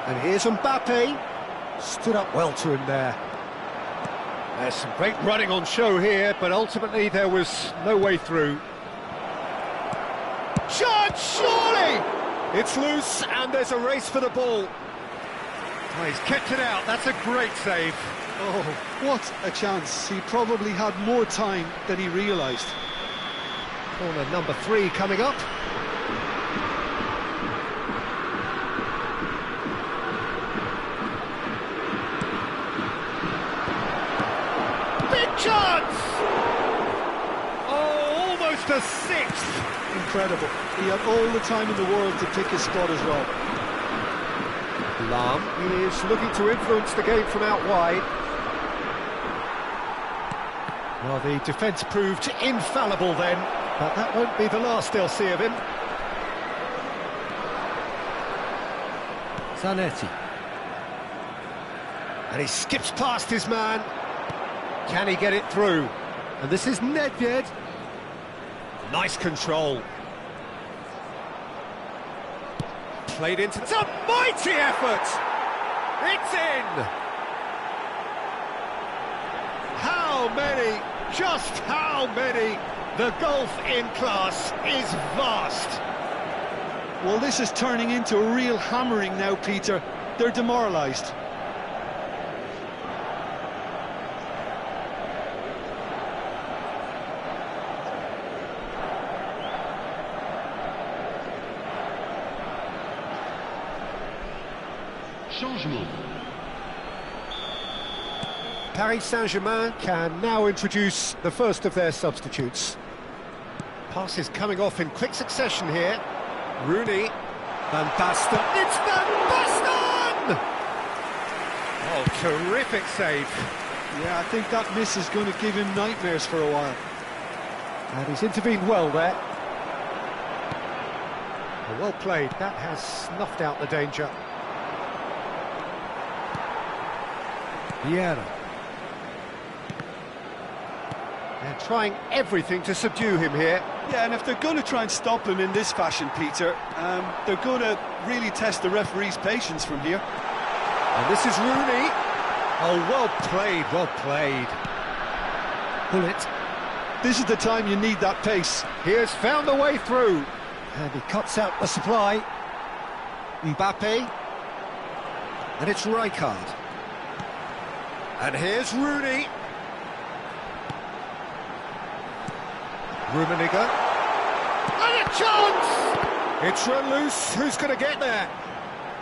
and here's Mbappe. Stood up well to him there. There's some great running on show here, but ultimately there was no way through. Shot, surely! It's loose, and there's a race for the ball. Oh, he's kept it out, that's a great save. Oh, what a chance. He probably had more time than he realised. Corner number 3 coming up. Big chance! Oh, almost a sixth. Incredible. He had all the time in the world to pick his spot as well. Lahm is looking to influence the game from out wide. Well, the defence proved infallible then, but that won't be the last they'll see of him. Zanetti. And he skips past his man. Can he get it through? And this is Nedved. Nice control. Played into... It's a mighty effort! It's in! How many? Just how many? The gulf in class is vast. Well, this is turning into a real hammering now, Peter. They're demoralised. Changement. Paris Saint-Germain can now introduce the first of their substitutes. Passes coming off in quick succession here. Rooney, Van Basten, it's Van Basten! Oh, terrific save. Yeah, I think that miss is going to give him nightmares for a while. And he's intervened well there. Well played, that has snuffed out the danger. Vieira. They're trying everything to subdue him here. Yeah, and if they're going to try and stop him in this fashion, Peter, they're going to really test the referee's patience from here. And this is Rooney. Oh, well played, well played. Gullit. This is the time you need that pace. He has found a way through. And he cuts out the supply. Mbappe. And it's Rijkaard. And here's Rooney. Rummenigge. And a chance! It's run loose. Who's going to get there?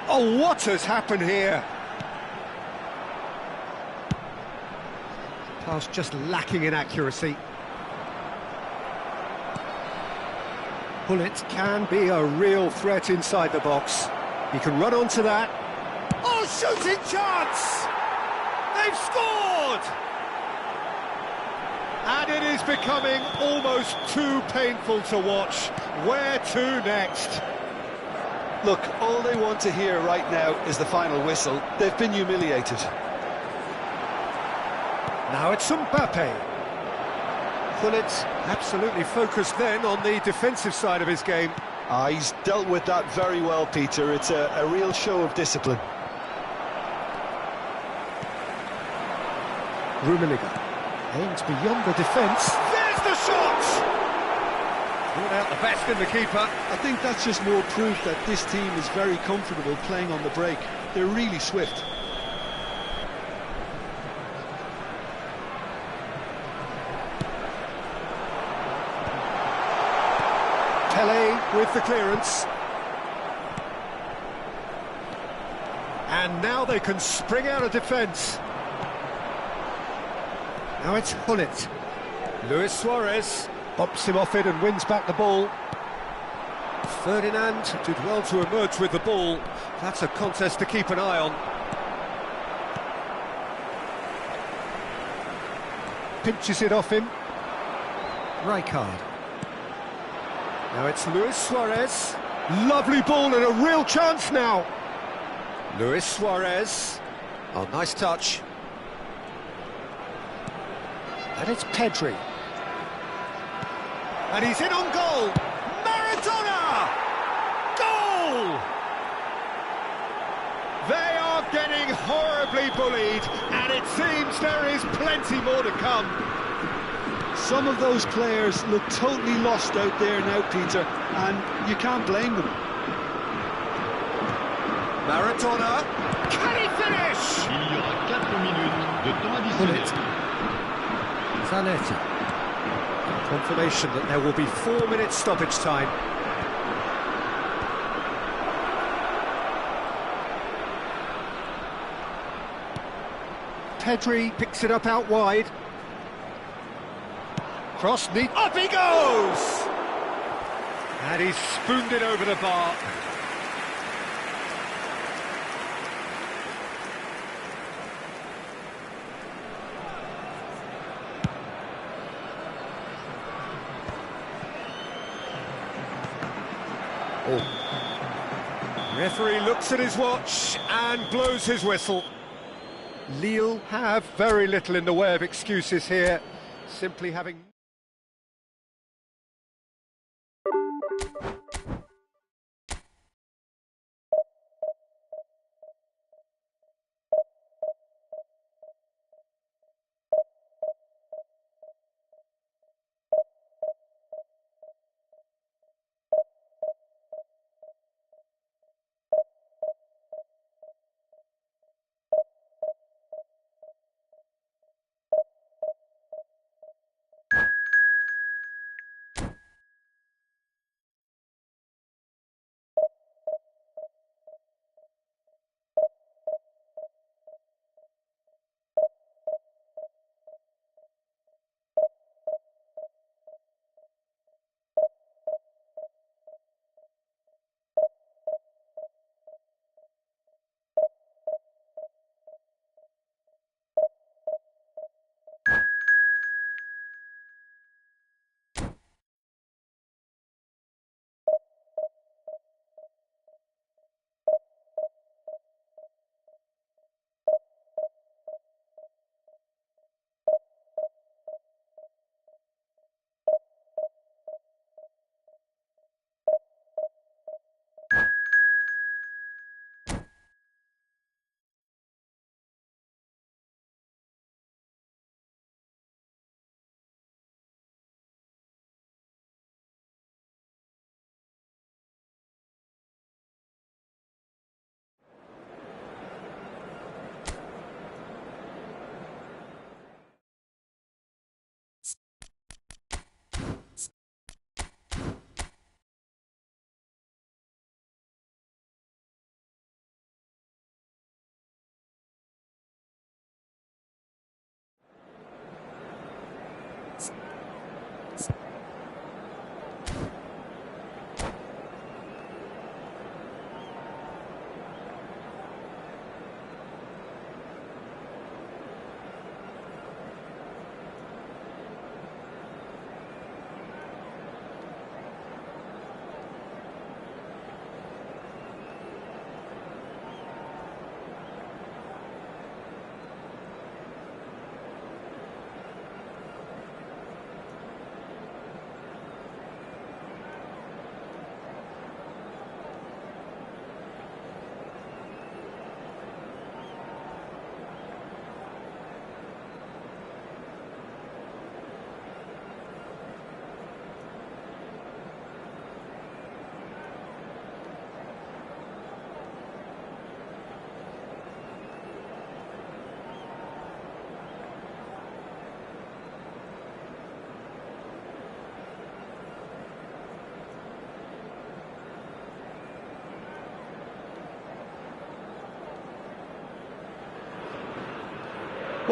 Oh, what has happened here? Pass just lacking in accuracy. Gullit can be a real threat inside the box. He can run onto that. Oh, shooting chance! They've scored! And it is becoming almost too painful to watch. Where to next? Look, all they want to hear right now is the final whistle. They've been humiliated. Now it's Mbappe. Gullit absolutely focused then on the defensive side of his game. He's dealt with that very well, Peter. It's a real show of discipline. Rummenigge aims beyond the defence. There's the shot! Brought out the best in the keeper. I think that's just more proof that this team is very comfortable playing on the break. They're really swift. Pele with the clearance. And now they can spring out of defence. Now it's Gullit. Luis Suarez. Bumps him off it and wins back the ball. Ferdinand did well to emerge with the ball. That's a contest to keep an eye on. Pinches it off him. Rijkaard. Now it's Luis Suarez. Lovely ball and a real chance now. Luis Suarez. Oh, nice touch. And it's Pedri. And he's in on goal. Maradona! Goal! They are getting horribly bullied, and it seems there is plenty more to come. Some of those players look totally lost out there now, Peter, and you can't blame them. Maradona, can he finish? Il y aura 4 minutes de temps additionnel. Zanetti. Confirmation that there will be 4 minutes stoppage time. Pedri picks it up out wide. Cross neat. Up he goes! And he's spooned it over the bar. Oh. Referee looks at his watch and blows his whistle. Lille have very little in the way of excuses here, simply having...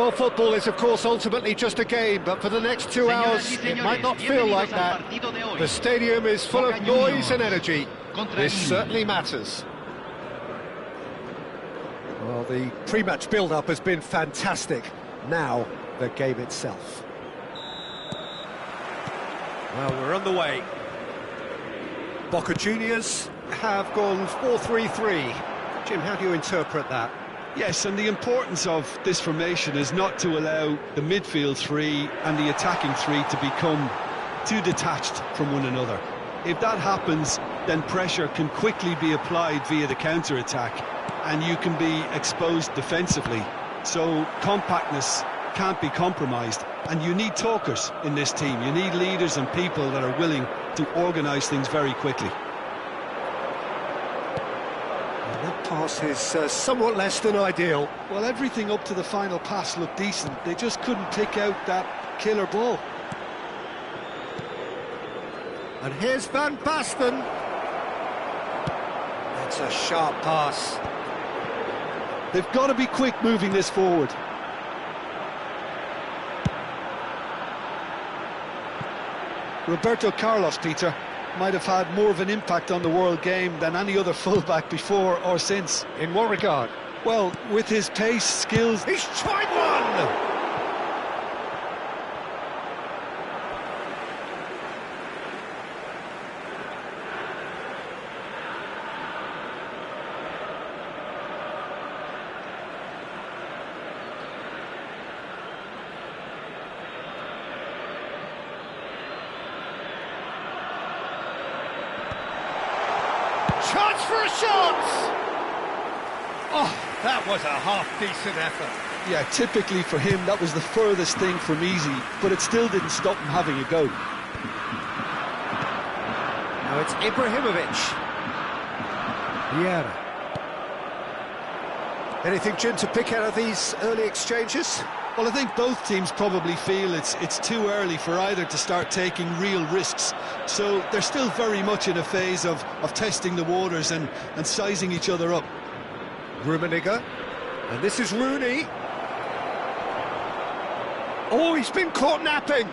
Well, football is, of course, ultimately just a game, but for the next 2 hours, it might not feel like that. The stadium is full of noise and energy. This certainly matters. Well, the pre-match build-up has been fantastic. Now, the game itself. Well, we're on the way. Boca Juniors have gone 4-3-3. Jim, how do you interpret that? Yes, and the importance of this formation is not to allow the midfield three and the attacking three to become too detached from one another. If that happens, then pressure can quickly be applied via the counter-attack, and you can be exposed defensively. So compactness can't be compromised, and you need talkers in this team. You need leaders and people that are willing to organise things very quickly. That pass is somewhat less than ideal. Well, everything up to the final pass looked decent. They just couldn't pick out that killer ball. And here's Van Basten. It's a sharp pass. They've got to be quick moving this forward. Roberto Carlos, Peter, might have had more of an impact on the world game than any other fullback before or since. In what regard? Well, with his pace, skills... He's tried one! Chance for a shot! Oh, that was a half-decent effort. Yeah, typically for him, that was the furthest thing from easy, but it still didn't stop him having a go. Now it's Ibrahimovic. Vieira. Anything, Jim, to pick out of these early exchanges? Well, I think both teams probably feel it's too early for either to start taking real risks. So they're still very much in a phase of testing the waters and sizing each other up. Rummenigge. And this is Rooney. Oh, he's been caught napping.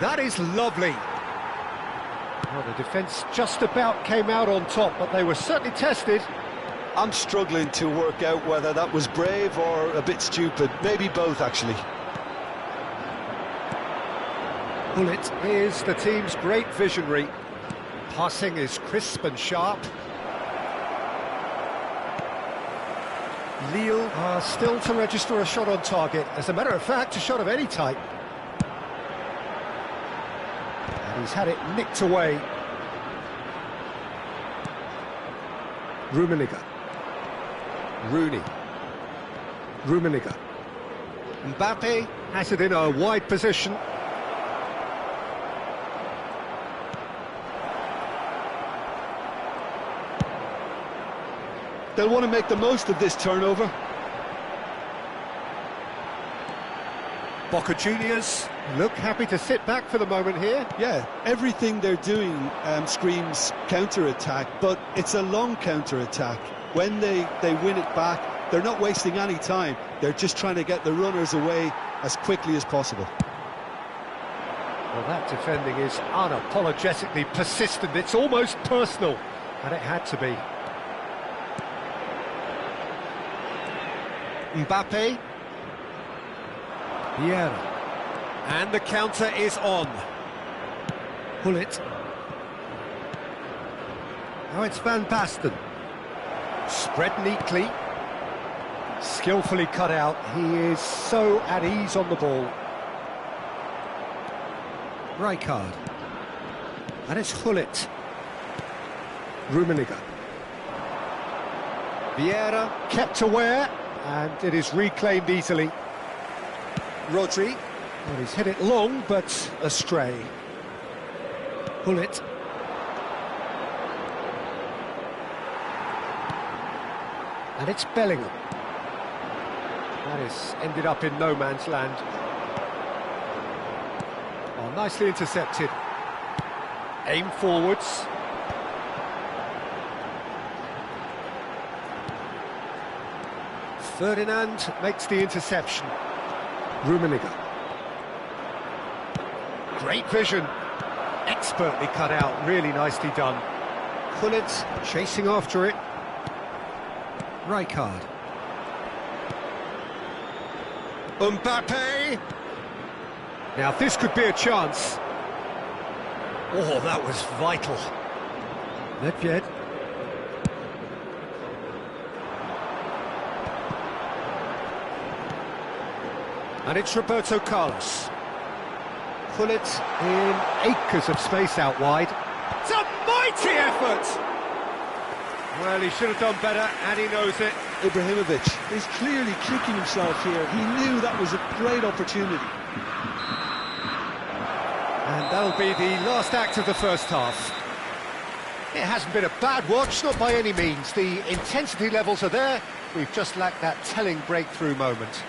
That is lovely. Well, the defence just about came out on top, but they were certainly tested. I'm struggling to work out whether that was brave or a bit stupid. Maybe both, actually. Bullet is the team's great visionary. Passing is crisp and sharp. Lille are still to register a shot on target. As a matter of fact, a shot of any type. And he's had it nicked away. Rummenigge. Rooney. Rummenigge. Mbappe has it in a wide position. They'll want to make the most of this turnover. Boca Juniors look happy to sit back for the moment here. Yeah, everything they're doing screams counter-attack, but it's a long counter-attack. When they win it back, they're not wasting any time. They're just trying to get the runners away as quickly as possible. Well, that defending is unapologetically persistent. It's almost personal, and it had to be. Mbappe. Vieira. And the counter is on. Bullet. Now it's Van Basten. Spread neatly. Skillfully cut out. He is so at ease on the ball. Rijkaard. And it's Gullit. Rummenigge. Vieira kept aware, and it is reclaimed easily. Rodri. Well, he's hit it long, but astray. Gullit. And it's Bellingham. That is ended up in no man's land. Oh, nicely intercepted. Aim forwards. Ferdinand makes the interception. Rummenigge. Great vision. Expertly cut out, really nicely done. Gullit chasing after it. Rijkaard. Mbappe. Now this could be a chance. Oh, that was vital. Nedved. And it's Roberto Carlos. Gullit in acres of space out wide. It's a mighty effort! Well, he should have done better, and he knows it. Ibrahimovic is clearly kicking himself here. He knew that was a great opportunity. And that'll be the last act of the first half. It hasn't been a bad watch, not by any means. The intensity levels are there. We've just lacked that telling breakthrough moment.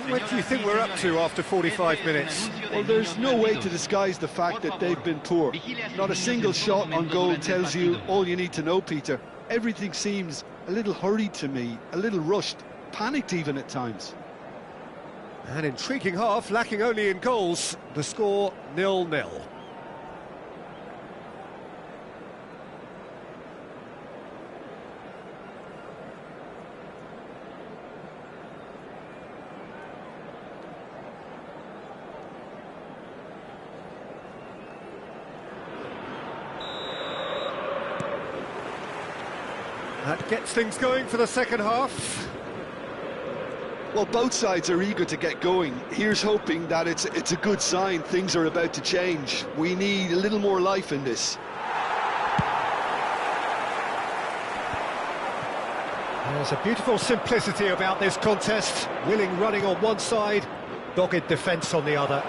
What do you think we're up to after 45 minutes? Well, there's no way to disguise the fact that they've been poor. Not a single shot on goal tells you all you need to know, Peter. Everything seems a little hurried to me, a little rushed, panicked even at times. An intriguing half, lacking only in goals. The score 0-0. That gets things going for the second half. Well, both sides are eager to get going. Here's hoping that it's a good sign. Things are about to change. We need a little more life in this. There's a beautiful simplicity about this contest. Willing running on one side, dogged defence on the other.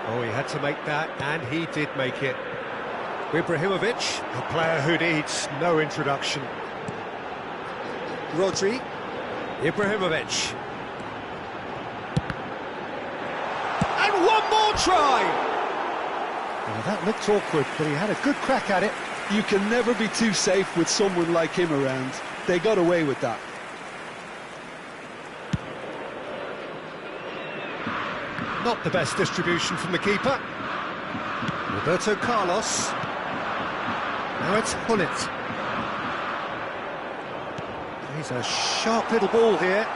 Oh, he had to make that, and he did make it. Ibrahimovic, a player who needs no introduction. Rodri. Ibrahimovic. And one more try! Well, that looked awkward, but he had a good crack at it. You can never be too safe with someone like him around. They got away with that. Not the best distribution from the keeper. Roberto Carlos. Now it's Gullit. He's a sharp little ball here.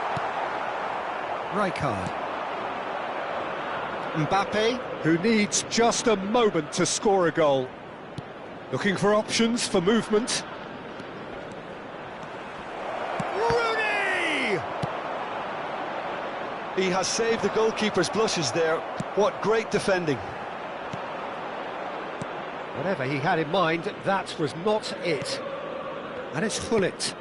Rijkaard. Mbappe, who needs just a moment to score a goal. Looking for options for movement. Rooney! He has saved the goalkeeper's blushes there. What great defending. Whatever he had in mind, that was not it. And it's Gullit.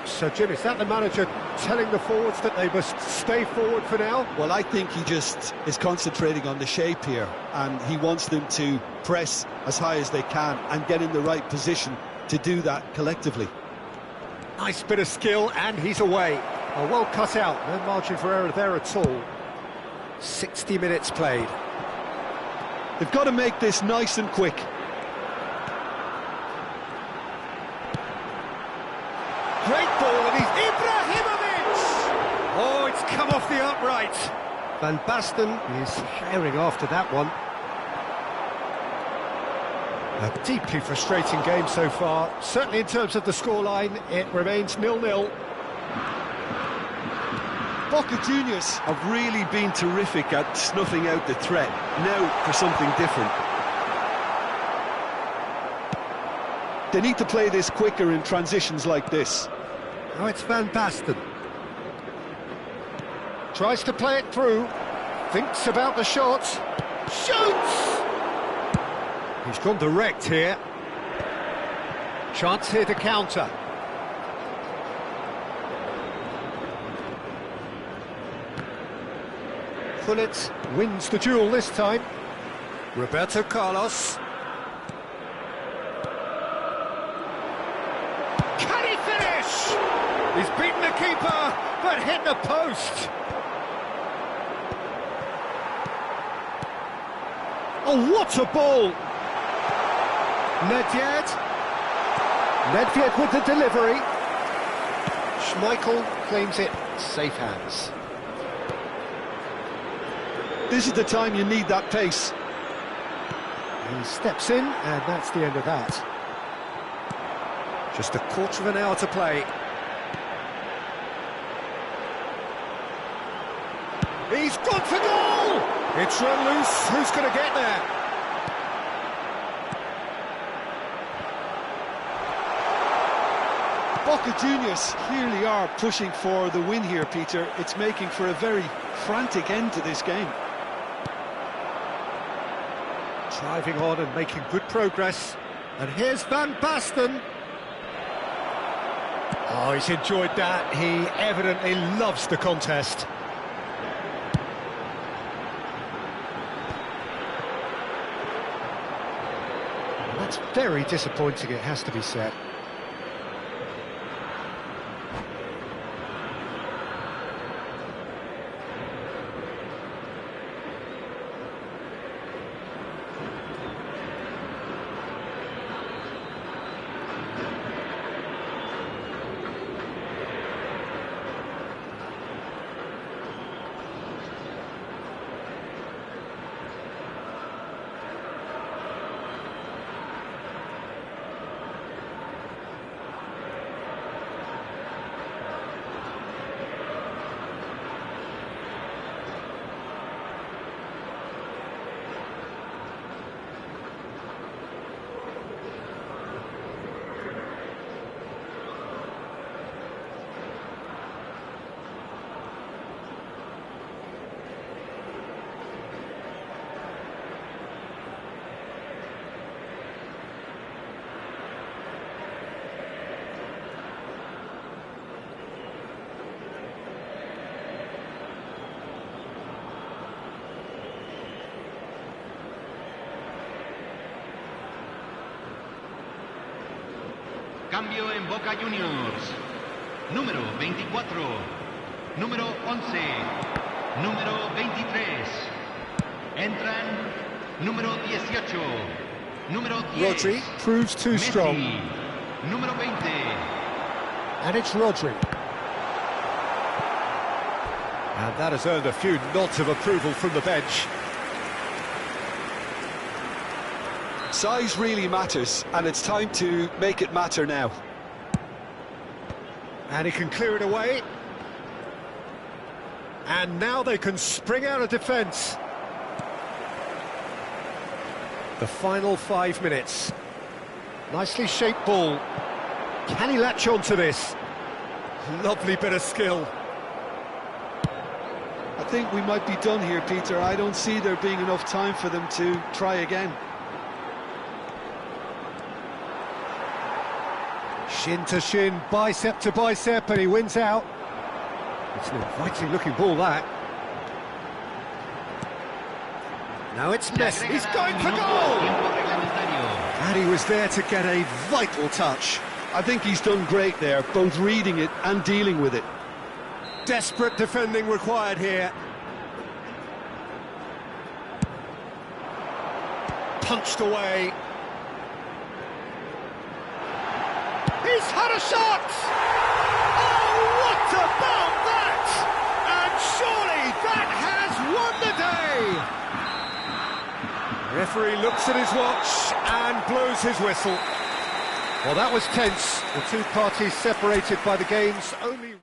So, Jim, is that the manager telling the forwards that they must stay forward for now? Well, I think he just is concentrating on the shape here, and he wants them to press as high as they can and get in the right position to do that collectively. Nice bit of skill, and he's away. Oh, well cut out, no margin for error there at all. 60 minutes played. They've got to make this nice and quick. Great ball, and he's Ibrahimovic! Oh, it's come off the upright. Van Basten is herring after that one. A deeply frustrating game so far. Certainly in terms of the scoreline, it remains 0-0. Boca Juniors have really been terrific at snuffing out the threat. Now for something different. They need to play this quicker in transitions like this. Now it's Van Basten. Tries to play it through. Thinks about the shot. Shoots! He's gone direct here. Chance here to counter. Gullit wins the duel this time. Roberto Carlos. Can he finish? He's beaten the keeper, but hit the post. Oh, what a ball! Nedved. Nedved with the delivery. Schmeichel claims it, safe hands. This is the time you need that pace. He steps in, and that's the end of that. Just a quarter of an hour to play. He's gone for goal! It's run loose, who's going to get there? Boca Juniors clearly are pushing for the win here, Peter. It's making for a very frantic end to this game. Driving on and making good progress. And here's Van Basten. Oh, he's enjoyed that. He evidently loves the contest. That's very disappointing, it has to be said. Cambio en Boca Juniors. Número 24. Número 11. Número 23. Entran número 18. Número 10. Rodri proves too Messi. strong. Número 20. And it's Rodri. And that has earned a few nods of approval from the bench. Size really matters, and it's time to make it matter now. And he can clear it away. And now they can spring out of defence. The final 5 minutes. Nicely shaped ball. Can he latch on to this? Lovely bit of skill. I think we might be done here, Peter. I don't see there being enough time for them to try again. Shin to shin, bicep to bicep, and he wins out. It's an inviting looking ball, that. Now it's Messi, he's going for goal! And he was there to get a vital touch. I think he's done great there, both reading it and dealing with it. Desperate defending required here. Punched away. He's had a shot! Oh, what about that? And surely that has won the day! Referee looks at his watch and blows his whistle. Well, that was tense. The two parties separated by the game's only...